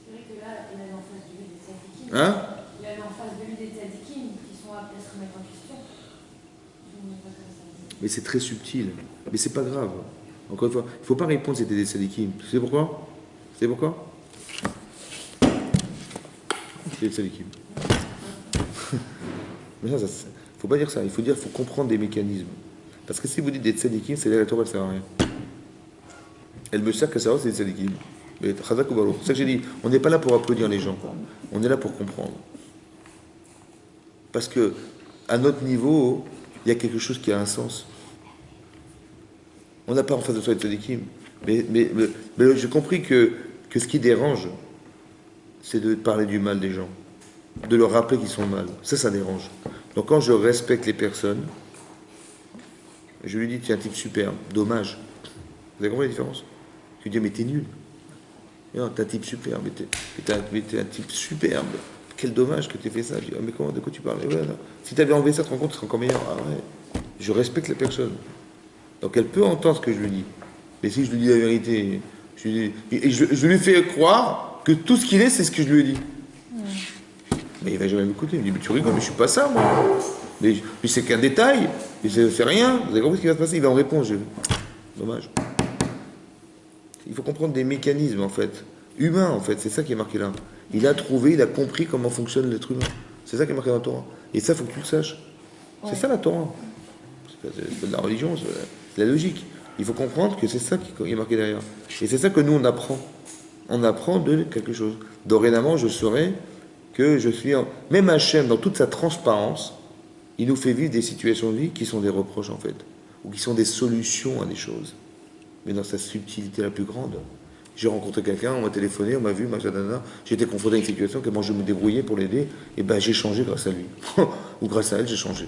C'est vrai que là, il a en face de lui des tzadikim. Hein? Il a en face de lui des tzadikim qui sont aptes à se remettre en question. Je ne pas comme ça. Mais c'est très subtil. Mais c'est pas grave. Encore une fois, il ne faut pas répondre c'était des tzadikim. Tu sais pourquoi? C'est pourquoi? C'est des tzadikim. Mais ça, faut pas dire ça. Il faut dire, faut comprendre des mécanismes. Parce que si vous dites des tzadikim, c'est la Torah, elle sert à rien. Elle me sert que ça, c'est des tzadikim. Mais chazak ou balo. C'est ça que j'ai dit. On n'est pas là pour applaudir les gens. On est là pour comprendre. Parce que à notre niveau, il y a quelque chose qui a un sens. On n'a pas en face de soi les tzadikim. Mais j'ai compris que ce qui dérange, c'est de parler du mal des gens. De leur rappeler qu'ils sont mal. Ça dérange. Donc quand je respecte les personnes, je lui dis, tu es un type superbe, dommage. Vous avez compris la différence? Tu dis, mais t'es nul. Non, t'es un type superbe, mais t'es un type superbe. Quel dommage que t'aies fait ça. Je dis, ah, mais comment, de quoi tu parles? Ouais, si t'avais enlevé ça, tu te rends compte, tu serais encore meilleur. Ah ouais. Je respecte la personne. Donc elle peut entendre ce que je lui dis. Mais si je lui dis la vérité, je lui fais croire que tout ce qu'il est, c'est ce que je lui ai dit. Mais il va jamais m'écouter. Il me dit, mais tu rigoles, mais je suis pas ça, moi. Mais c'est qu'un détail, mais ça ne fait rien. Vous avez compris ce qui va se passer? Il va en répondre. Dommage. Il faut comprendre des mécanismes, en fait. Humains, en fait. C'est ça qui est marqué là. Il a trouvé, il a compris comment fonctionne l'être humain. C'est ça qui est marqué dans la Torah. Et ça, il faut que tu le saches. C'est ça la Torah. C'est pas de la religion, c'est la logique. Il faut comprendre que c'est ça qui est marqué derrière. Et c'est ça que nous, on apprend. On apprend de quelque chose. Dorénavant, je saurai que je suis... Même Hachem, dans toute sa transparence, il nous fait vivre des situations de vie qui sont des reproches, en fait. Ou qui sont des solutions à des choses. Mais dans sa subtilité la plus grande. J'ai rencontré quelqu'un, on m'a téléphoné, on m'a vu, j'ai été confronté à une situation, comment je me débrouillais pour l'aider, et ben j'ai changé grâce à lui. Ou grâce à elle, j'ai changé.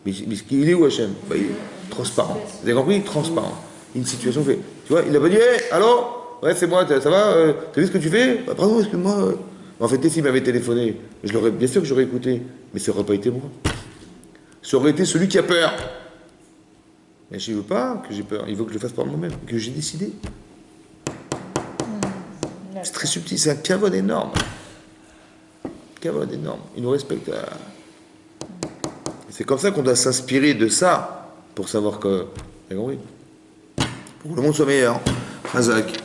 Mais il est où Hachem? Ben, il est transparent. Vous avez compris? Transparent. Une situation fait. Tu vois, il a pas dit, hey, allô? Ouais, c'est moi, ça va? T'as vu ce que tu fais? Bah, pardon, excuse-moi. En fait, s'il m'avait téléphoné, bien sûr que j'aurais écouté, mais ça n'aurait pas été moi. Ça aurait été celui qui a peur. Mais je ne veux pas que j'ai peur, il veut que je le fasse par moi-même, que j'ai décidé. C'est très subtil, c'est un kavod énorme. Kavod énorme. Il nous respecte. C'est comme ça qu'on doit s'inspirer de ça pour savoir que. Vous avez compris? Pour que le monde soit meilleur. Hazak.